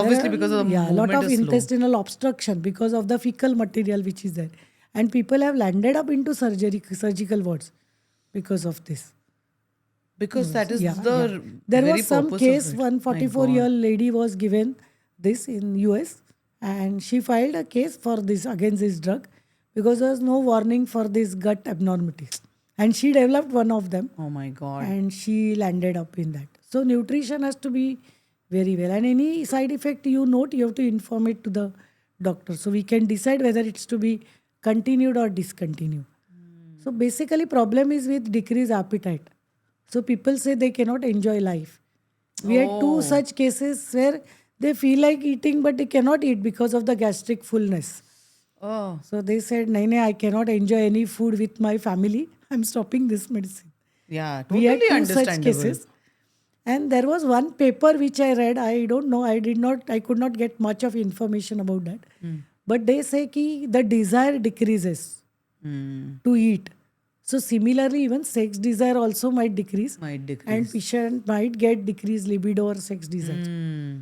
Obviously, because of the a lot movement of is slow. intestinal obstruction because of the fecal material which is there, and people have landed up into surgical wards because of this. Because that is Yeah, the yeah. There very was some purpose case, of it. one My 44-year-old God. lady was given this in US, and she filed a case for this against this drug because there was no warning for this gut abnormalities, and she developed one of them, Oh my God. and she landed up in that. So nutrition has to be very well, and any side effect you note, you have to inform it to the doctor, so we can decide whether it's to be continued or discontinued. So basically, problem is with decreased appetite. So people say they cannot enjoy life. We had two Oh. such cases where they feel like eating but they cannot eat because of the gastric fullness. Oh. So they said, "Naine, I cannot enjoy any food with my family. I'm stopping this medicine." Yeah, We had totally two such understandable. cases. And there was one paper which I read. I don't know. I could not get much of information about that. But they say ki the desire decreases Hmm. to eat. So similarly, even sex desire also might decrease. Might And decrease. patient might get decreased libido or sex desire. Hmm.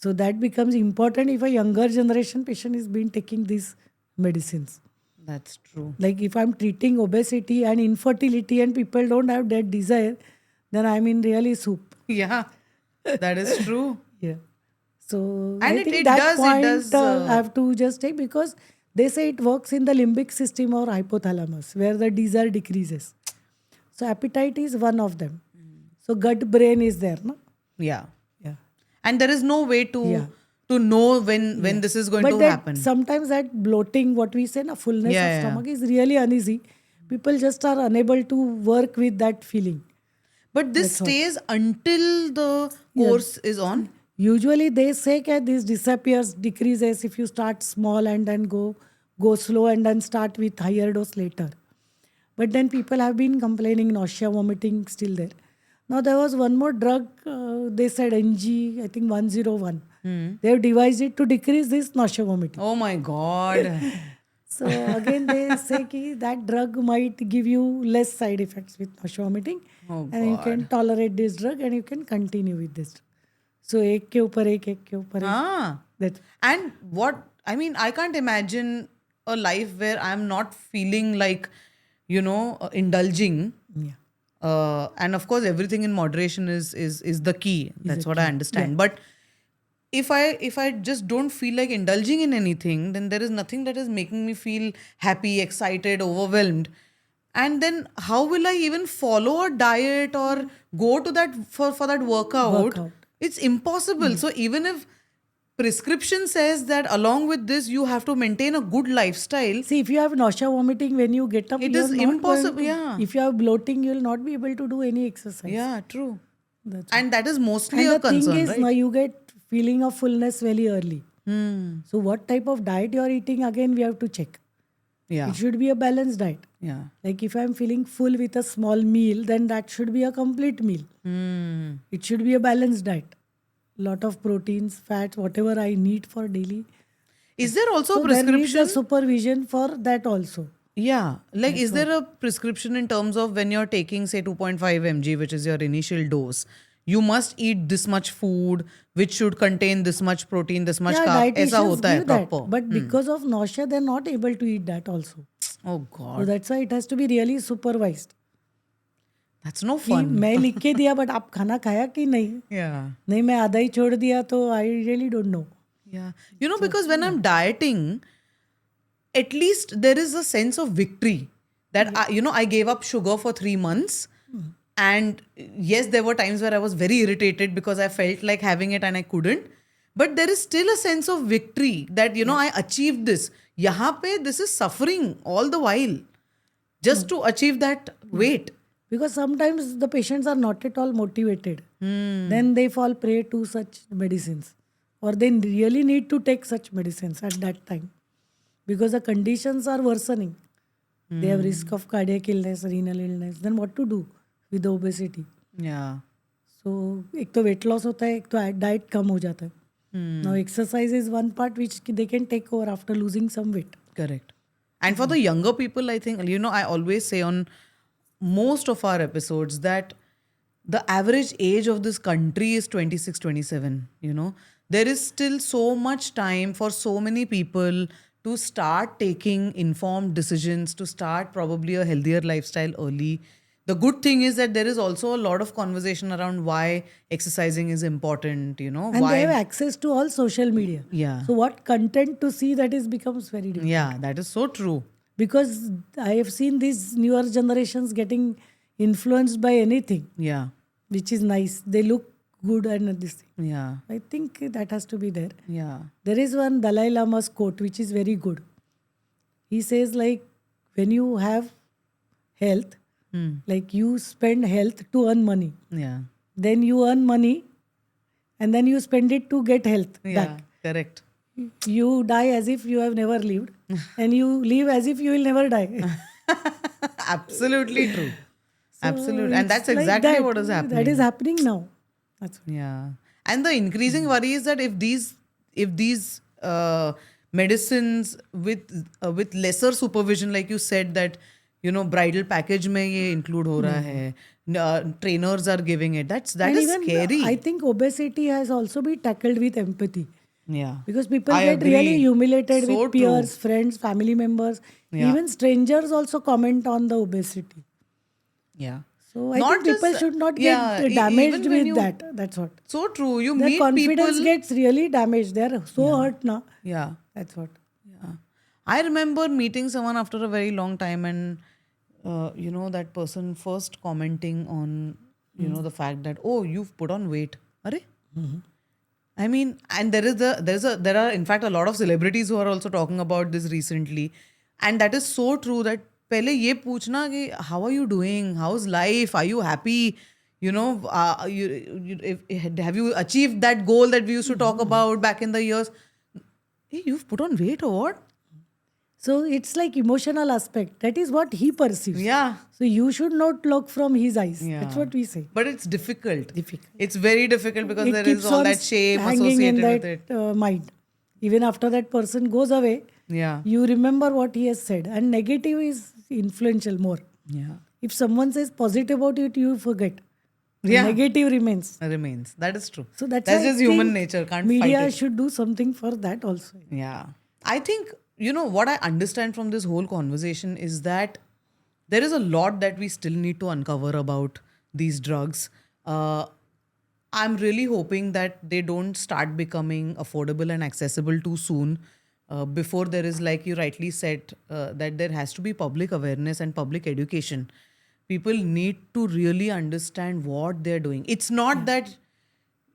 So that becomes important if a younger generation patient is been taking these medicines. That's true. Like if I'm treating obesity and infertility and people don't have that desire, then I'm in really soup. Yeah, that is true. Yeah. So And I think it that does, point I have to just take because they say it works in the limbic system or hypothalamus where the desire decreases. So appetite is one of them. So gut brain is there, no? yeah. Yeah. And there is no way Yeah. to know when this is going But to that happen. sometimes that bloating, what we say, na fullness Yeah, of yeah. stomach is really uneasy. People just are unable to work with that feeling. But this stays until the course is on. Usually they say that this disappears, decreases if you start small and then go slow and then start with higher dose later. But then people have been complaining nausea, vomiting still there. Now there was one more drug, they said NG, I think 101. They have devised it to decrease this nausea vomiting. Oh my God. So again they say ki that drug might give you less side effects with nausea vomiting, Oh and you can God. tolerate this drug and you can continue with this drug. So एक के ऊपर एक के ऊपर एक. Ah. That And what, I mean, I can't imagine a life where I'm not feeling like, indulging. yeah. And of course, everything in moderation is the key. That's what I understand. But if I just don't feel like indulging in anything, then there is nothing that is making me feel happy, excited, overwhelmed. And then how will I even follow a diet or go to that for that workout? It's impossible. So even if prescription says that along with this you have to maintain a good lifestyle, See, if you have nausea vomiting when you get up, it you is are not impossible. going to- Yeah. If you have bloating, you will not be able to do any exercise. Yeah, true. That's And that is mostly and a the thing concern, is, right? now you get feeling of fullness very early. Hmm. So what type of diet you are eating, again we have to check. Yeah. It should be a balanced diet. Yeah. Like if I'm feeling full with a small meal, then that should be a complete meal. Hmm. It should be a balanced diet. Lot of proteins, fats, whatever I need for daily. Is there also So a there needs prescription? a supervision for that also. Yeah. Like, is there a prescription in terms of when you're taking, say, 2.5 mg, which is your initial dose, you must eat this much food, which should contain this much protein, this much Yeah, carb? ऐसा dietitians होता है give that. proper. But because of nausea, they're not able to eat that also. Oh So God. that's why it has to be really supervised. That's no कि fun. मैं लिख के दिया but आप खाना खाया कि नहीं Yeah. नहीं मैं आधा ही छोड़ दिया तो I really don't know. Yeah. Because when I'm dieting, at least there is a sense of victory that I gave up sugar for 3 months. And yes, there were times where I was very irritated because I felt like having it and I couldn't. But there is still a sense of victory that, I achieved this. Yahan pe, this is suffering all the while just to achieve that weight. Because sometimes the patients are not at all motivated. Then they fall prey to such medicines. Or they really need to take such medicines at that time. Because the conditions are worsening. They have risk of cardiac illness, renal illness. Then what to do with the obesity? Yeah. So एक तो weight loss होता है, एक तो diet कम हो जाता है. Now exercise is one part which they can take over after losing some weight. Correct. And for the younger people, I think, I always say on most of our episodes that the average age of this country is 26, 27. There is still so much time for so many people to start taking informed decisions, to start probably a healthier lifestyle early. The good thing is that there is also a lot of conversation around why exercising is important, And they have why. access to all social media. Yeah. So what content to see, that is becomes very difficult. Yeah, that is so true. Because I have seen these newer generations getting influenced by anything, Yeah. which is nice. They look good and this thing. Yeah. I think that has to be there. Yeah. There is one Dalai Lama's quote which is very good. He says, like, when you have health, like you spend health to earn money. Yeah. Then you earn money and then you spend it to get health Yeah. back. Correct. You die as if you have never lived and you live as if you will never die. Absolutely true. So Absolutely. And that's it's like exactly that. what is happening. That is happening now. That's Yeah. And the increasing worry is that if these medicines with lesser supervision, like you said, that bridal package mein ye include ho raha hai, trainers are giving it. That and is even scary. I think obesity has also been tackled with empathy. Yeah. Because people I get really agree. humiliated So with peers, friends, family members. Yeah. Even strangers also comment on the obesity. Yeah. So I Not think people just- should not yeah, get even damaged when with you- that. That's what. So true. You Their meet confidence people. gets really damaged. They're so hurt now. Yeah. That's what. Yeah. I remember meeting someone after a very long time, and that person first commenting on the fact that, oh, you've put on weight. Are? I mean, and there are in fact a lot of celebrities who are also talking about this recently, and that is so true that पहले ये पूछना कि how are you doing, how's life, are you happy, have you achieved that goal that we used to talk about back in the years. Hey, you've put on weight or what? So it's like emotional aspect. That is what he perceives. Yeah. So you should not look from his eyes. Yeah. That's what we say. But it's difficult. Difficult. It's very difficult because It there keeps is all on that shame hanging in associated that with it. mind. Even after that person goes away, Yeah. you remember what he has said. And negative is influential more. Yeah. If someone says positive about it, you forget. Yeah. Negative remains. Remains. That is true. So that's just I human think nature. Can't media fight it. should do something for that also. Yeah. I think, what I understand from this whole conversation is that there is a lot that we still need to uncover about these drugs. I'm really hoping that they don't start becoming affordable and accessible too soon. Before there is, like you rightly said, that there has to be public awareness and public education. People need to really understand what they're doing. It's not that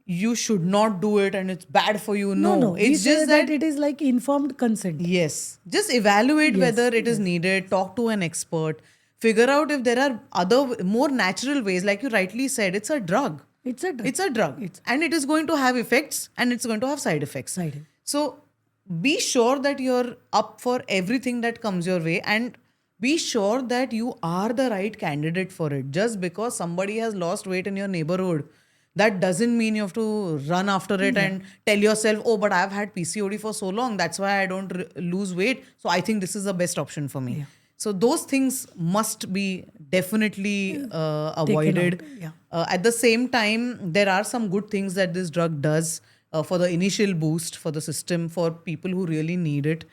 you should not do it and it's bad for you. No, We it's say just that that it is like informed consent. yes, just evaluate whether it is needed, talk to an expert, figure out if there are other more natural ways. Like you rightly said, it's a drug. It's a drug. It's a drug. And it is going to have effects and it's going to have side effects. Side effect. So be sure that you're up for everything that comes your way, and be sure that you are the right candidate for it. Just because somebody has lost weight in your neighborhood, that doesn't mean you have to run after it and tell yourself, oh, but I've had PCOD for so long. That's why I don't lose weight. So I think this is the best option for me. So those things must be definitely avoided. Yeah. At the same time, there are some good things that this drug does for the initial boost for the system for people who really need it.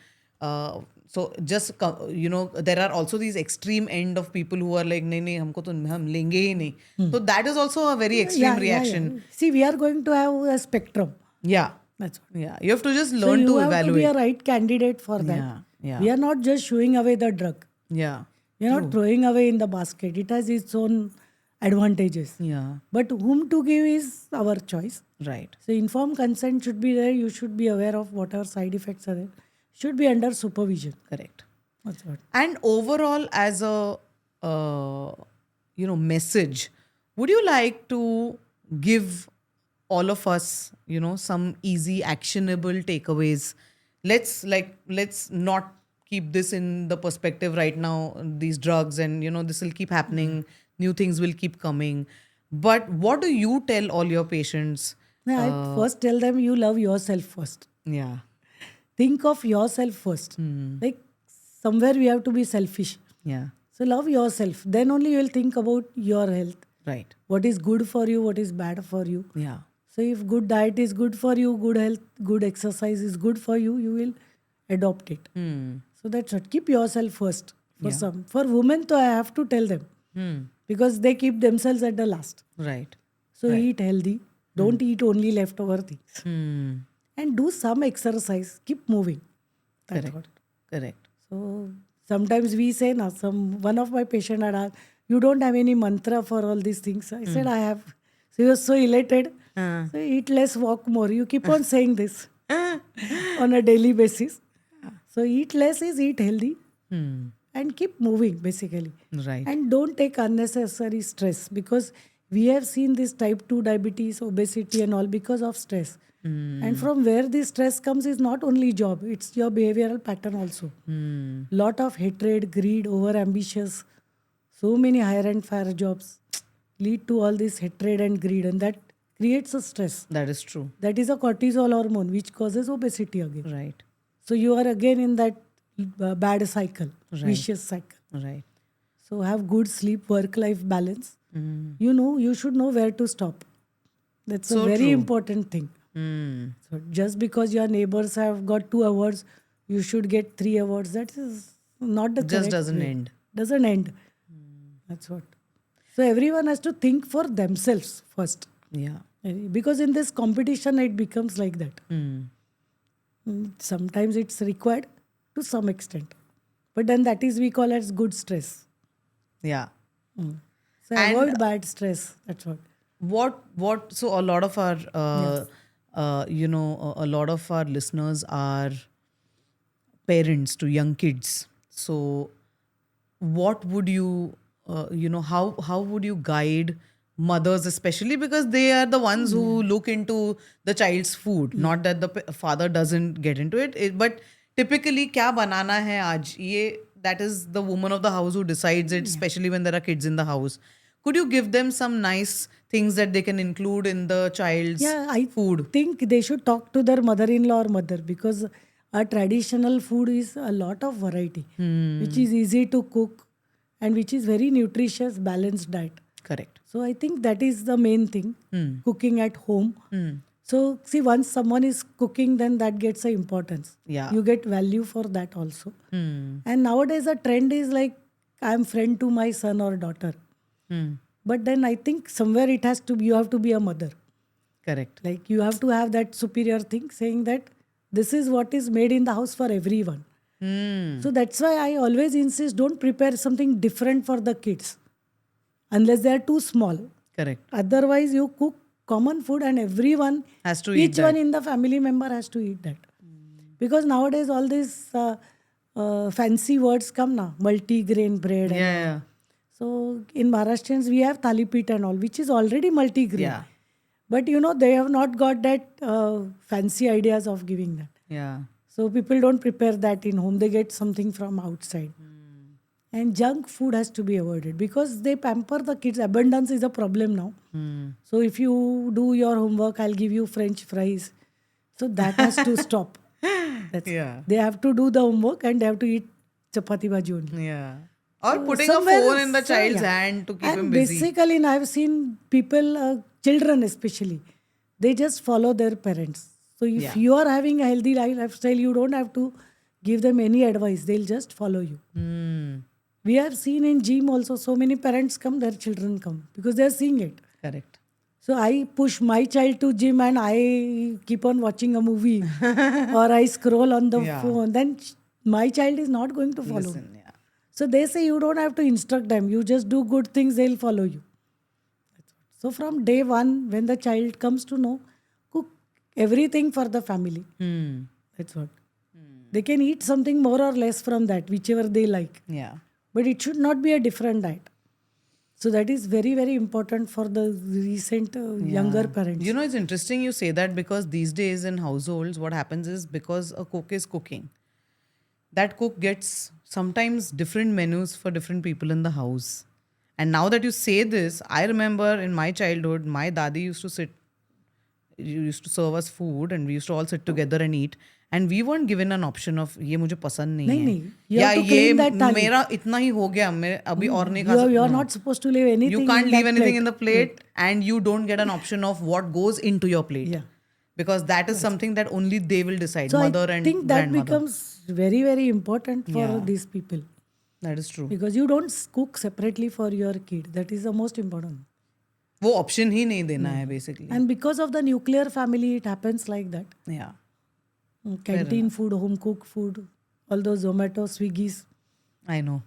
So just there are also these extreme end of people who are like, नहीं नहीं हमको तो हम लेंगे ही नहीं. So that is also a very extreme reaction. Yeah. See, we are going to have a spectrum. Yeah. That's what. Yeah. You have to just So learn you to have evaluate. to be a right candidate for that. Yeah. Yeah. We are not just showing away the drug. Yeah. We are not throwing away in the basket. It has its own advantages. Yeah. But whom to give is our choice. Right. So informed consent should be there. You should be aware of what our side effects are there. Should be under supervision. Correct. That's what. And overall, as a message, would you like to give all of us, some easy, actionable takeaways? Let's not keep this in the perspective right now. These drugs and this will keep happening. New things will keep coming. But what do you tell all your patients? I first tell them you love yourself first. Yeah. Think of yourself first. Like somewhere we have to be selfish. Yeah. So love yourself. Then only you will think about your health. Right. What is good for you, what is bad for you. Yeah. So if good diet is good for you, good health, good exercise is good for you, you will adopt it. So that's what. Keep yourself first. For women, though, I have to tell them because they keep themselves at the last. Right. So eat healthy. Don't eat only leftover things. And do some exercise. Keep moving. That's Correct. what. Correct. So sometimes we say, na, one of my patient had asked, you don't have any mantra for all these things. I said, I have. So he was so elated. So eat less, walk more. You keep on saying this on a daily basis. So eat less is eat healthy and keep moving basically. Right. And don't take unnecessary stress because we have seen this type 2 diabetes, obesity and all because of stress. And from where this stress comes is not only job, it's your behavioral pattern also. Lot of hatred, greed, over ambitious, so many higher and fire jobs lead to all this hatred and greed, and that creates a stress. That is true. That is a cortisol hormone which causes obesity again. Right. So you are again in that bad cycle, vicious cycle. Right. So have good sleep, work-life balance. You should know where to stop. That's a very important thing. So just because your neighbors have got 2 awards, you should get 3 awards. That is not the Just correct doesn't way. end. Doesn't end. That's what. So everyone has to think for themselves first. Yeah. Because in this competition, it becomes like that. Sometimes it's required to some extent. But then that is we call as good stress. Yeah. So avoid bad stress. That's what. So a lot of our a lot of our listeners are parents to young kids. So what would you how would you guide mothers, especially because they are the ones who look into the child's food, not that the father doesn't get into it, but typically kya banana hai aaj, ye that is the woman of the house who decides it, especially when there are kids in the house. Could you give them some nice things that they can include in the child's I food? think they should talk to their mother-in-law or mother because our traditional food is a lot of variety, which is easy to cook and which is very nutritious, balanced diet. Correct. So I think that is the main thing, cooking at home. So see, once someone is cooking, then that gets a importance. Yeah. You get value for that also. And nowadays the trend is like, I'm friend to my son or daughter. But then I think somewhere it has to be, you have to be a mother. Correct. Like you have to have that superior thing saying that this is what is made in the house for everyone. So that's why I always insist, don't prepare something different for the kids unless they are too small. Correct. Otherwise, you cook common food and everyone, Has to eat each that. one in the family member has to eat that. Because nowadays all these fancy words come now, multi-grain bread. And all. Yeah. So in Maharashtrians, we have thalipit and all, which is already multi-grain. Yeah. But they have not got that fancy ideas of giving that. Yeah. So people don't prepare that in home. They get something from outside. And junk food has to be avoided because they pamper the kids. Abundance is a problem now. So if you do your homework, I'll give you French fries. So that has to stop. Yeah. They have to do the homework and they have to eat chapati bhaji only. Yeah. Or putting a Somewhere phone in the else, child's yeah. hand to keep And him busy. basically, I've seen people, children especially, they just follow their parents. So if you are having a healthy lifestyle, you don't have to give them any advice. They'll just follow you. We have seen in gym also, so many parents come, their children come because they're seeing it. Correct. So I push my child to gym and I keep on watching a movie or I scroll on the phone. Then my child is not going to follow. Listen, yeah. So they say you don't have to instruct them. You just do good things, they'll follow you. So from day one, when the child comes to know, cook everything for the family. That's what. They can eat something more or less from that, whichever they like. Yeah. But it should not be a different diet. So that is very, very important for the recent younger parents. You know, it's interesting you say that because these days in households, what happens is because a cook is cooking, that cook gets sometimes different menus for different people in the house. And now that you say this, I remember in my childhood, my dadi used to sit you used to serve us food and we used to all sit together and eat, and we weren't given an option of ये मुझे पसंद नहीं है, नहीं, you या have to ये claim that thali. मेरा इतना ही हो गया, मैं अभी और नहीं खा You are सकता. not supposed to leave anything. You can't in leave that anything plate. in the plate, and you don't get an option of what goes into your plate. Yeah. Because that is something that only they will decide, So mother I and think that grandmother. becomes very, very important for Yeah. these people. That is true. Because you don't cook separately for your kid. That is the most important. वो option ही नहीं देना है basically. And because of the nuclear family, it happens like that. Yeah. Canteen food, home cooked food, all those Zomato, Swiggies. I know.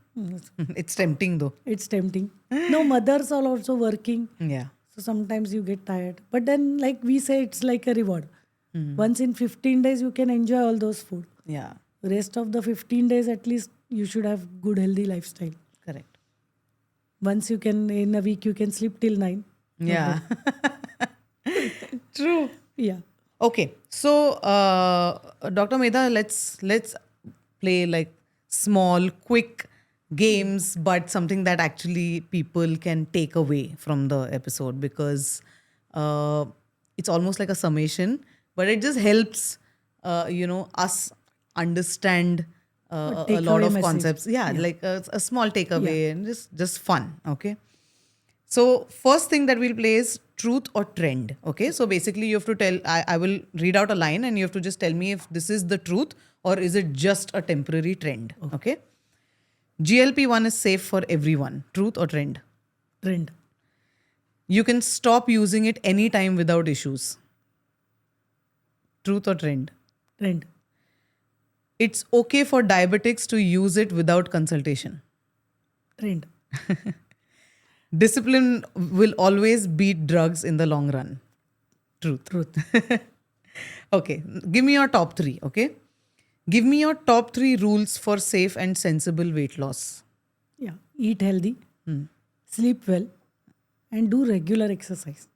It's tempting though. It's tempting. No, mothers are also working. Yeah. So sometimes you get tired. But then, like we say, it's like a reward. Once in 15 days, you can enjoy all those food. Yeah. Rest of the 15 days, at least, you should have good, healthy lifestyle. Correct. Once you can, in a week, you can sleep till 9. Yeah. True. Yeah. Okay. So, Dr. Medha, let's play like small, quick games, but something that actually people can take away from the episode, because it's almost like a summation, but it just helps us understand a lot takeaway of message. concepts. Yeah, like a small takeaway and just fun. Okay. So first thing that we'll play is truth or trend. Okay. So basically you have to tell, I will read out a line and you have to just tell me if this is the truth or is it just a temporary trend. Okay. GLP-1 is safe for everyone. Truth or trend? Trend. You can stop using it anytime without issues. Truth or trend? Trend. It's okay for diabetics to use it without consultation. Trend. Discipline will always beat drugs in the long run. Truth. Truth. Okay. Give me your top 3. Okay. Give me your top 3 rules for safe and sensible weight loss. Yeah. Eat healthy. Sleep well. And do regular exercise.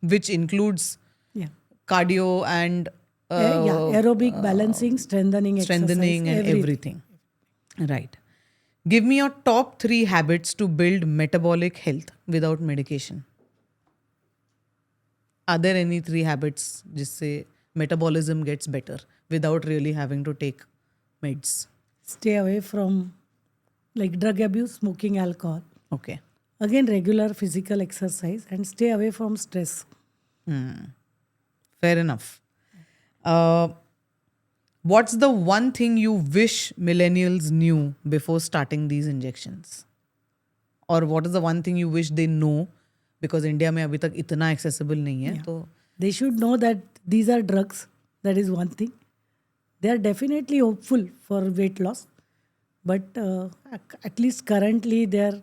Which includes Yeah. cardio and Aerobic, balancing, strengthening strengthening exercise, and everything. Right. Give me your top 3 habits to build metabolic health without medication. Are there any 3 habits जिससे metabolism gets better without really having to take meds? Stay away from like drug abuse, smoking, alcohol. Okay. Again, regular physical exercise and stay away from stress. Fair enough. What's the one thing you wish millennials knew before starting these injections? Or what is the one thing you wish they know? Because India में अभी तक इतना accessible नहीं है, तो They should know that these are drugs. That is one thing. They are definitely hopeful for weight loss. But at least currently they are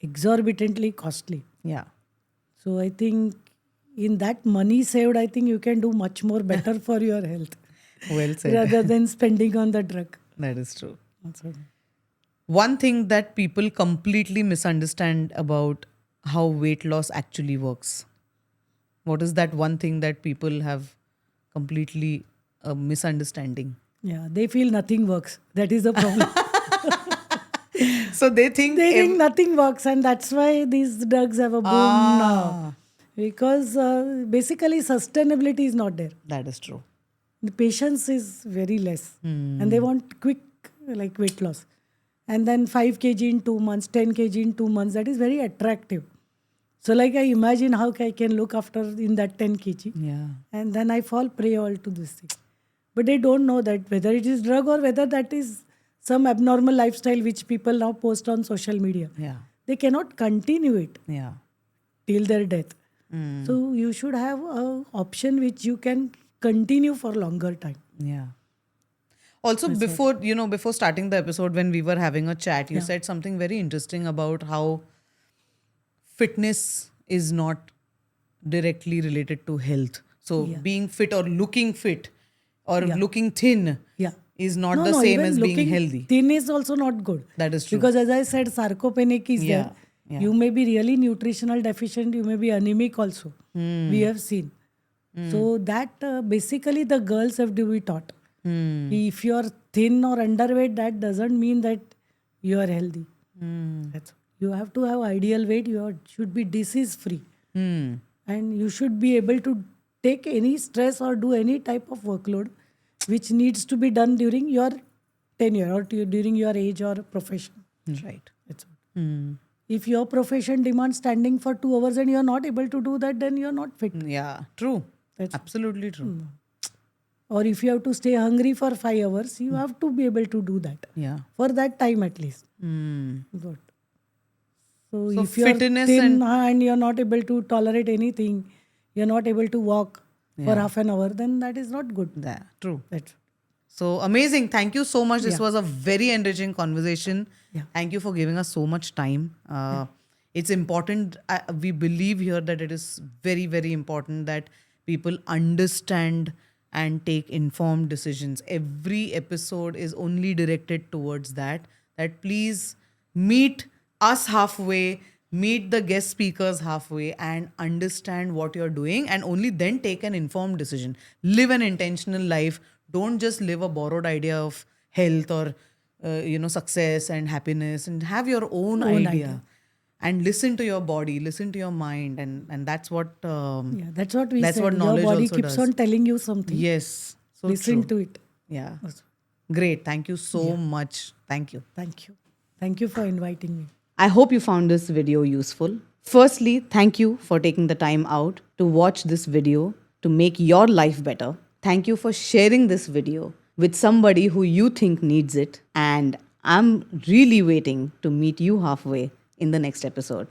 exorbitantly costly. yeah. So I think in that money saved, I think you can do much more better for your health Well said. rather than spending on the drug. That is true. That's all. One thing that people completely misunderstand about how weight loss actually works. What is that one thing that people have completely a misunderstanding? Yeah, they feel nothing works. That is the problem. So they think They think nothing works, and that's why these drugs have a boom now. Because basically sustainability is not there. that is true. The patience is very less. And they want quick like weight loss. And then 5 kg in 2 months, 10 kg in 2 months, that is very attractive. So like I imagine how I can look after in that 10 kg. Yeah. And then I fall prey all to this thing. But they don't know that whether it is drug or whether that is some abnormal lifestyle which people now post on social media. Yeah. They cannot continue it Yeah. till their death. So you should have an option which you can continue for longer time. Yeah. Also, before starting the episode, when we were having a chat, you said something very interesting about how fitness is not directly related to health. So being fit or looking fit or looking thin Yeah. is not the same even as being looking healthy. Thin is also not good. That is true. Because as I said, sarcopenic is Yeah, there. yeah. You may be really nutritional deficient. You may be anemic also. We have seen. So that basically the girls have to be taught. If you are thin or underweight, that doesn't mean that you are healthy. That's, you have to have ideal weight. You should be disease free. And you should be able to take any stress or do any type of workload which needs to be done during your tenure or during your age or profession. Right. That's all. If your profession demands standing for 2 hours and you're not able to do that, then you're not fit. Yeah, true. That's- Absolutely true. Or if you have to stay hungry for 5 hours, you have to be able to do that Yeah. for that time at least. Good. So, So if you're fitness thin and you're not able to tolerate anything, you're not able to walk for Yeah. half an hour, then that is not good. Yeah, true. That's So amazing. Thank you so much. This Yeah. was a very enriching conversation. Yeah. Thank you for giving us so much time. It's important. We believe here that it is very, very important that people understand and take informed decisions. Every episode is only directed towards that. That please meet us halfway, meet the guest speakers halfway, and understand what you're doing, and only then take an informed decision. Live an intentional life. Don't just live a borrowed idea of health or success and happiness, and have your own idea. And listen to your body, listen to your mind, and that's what yeah, that's what we that's said. what knowledge Your body also keeps does. on telling you something. Yes, so Listen true. to it. Yeah, great. Thank you so much. Thank you. Thank you. Thank you for inviting me. I hope you found this video useful. Firstly, thank you for taking the time out to watch this video to make your life better. Thank you for sharing this video with somebody who you think needs it. And I'm really waiting to meet you halfway in the next episode.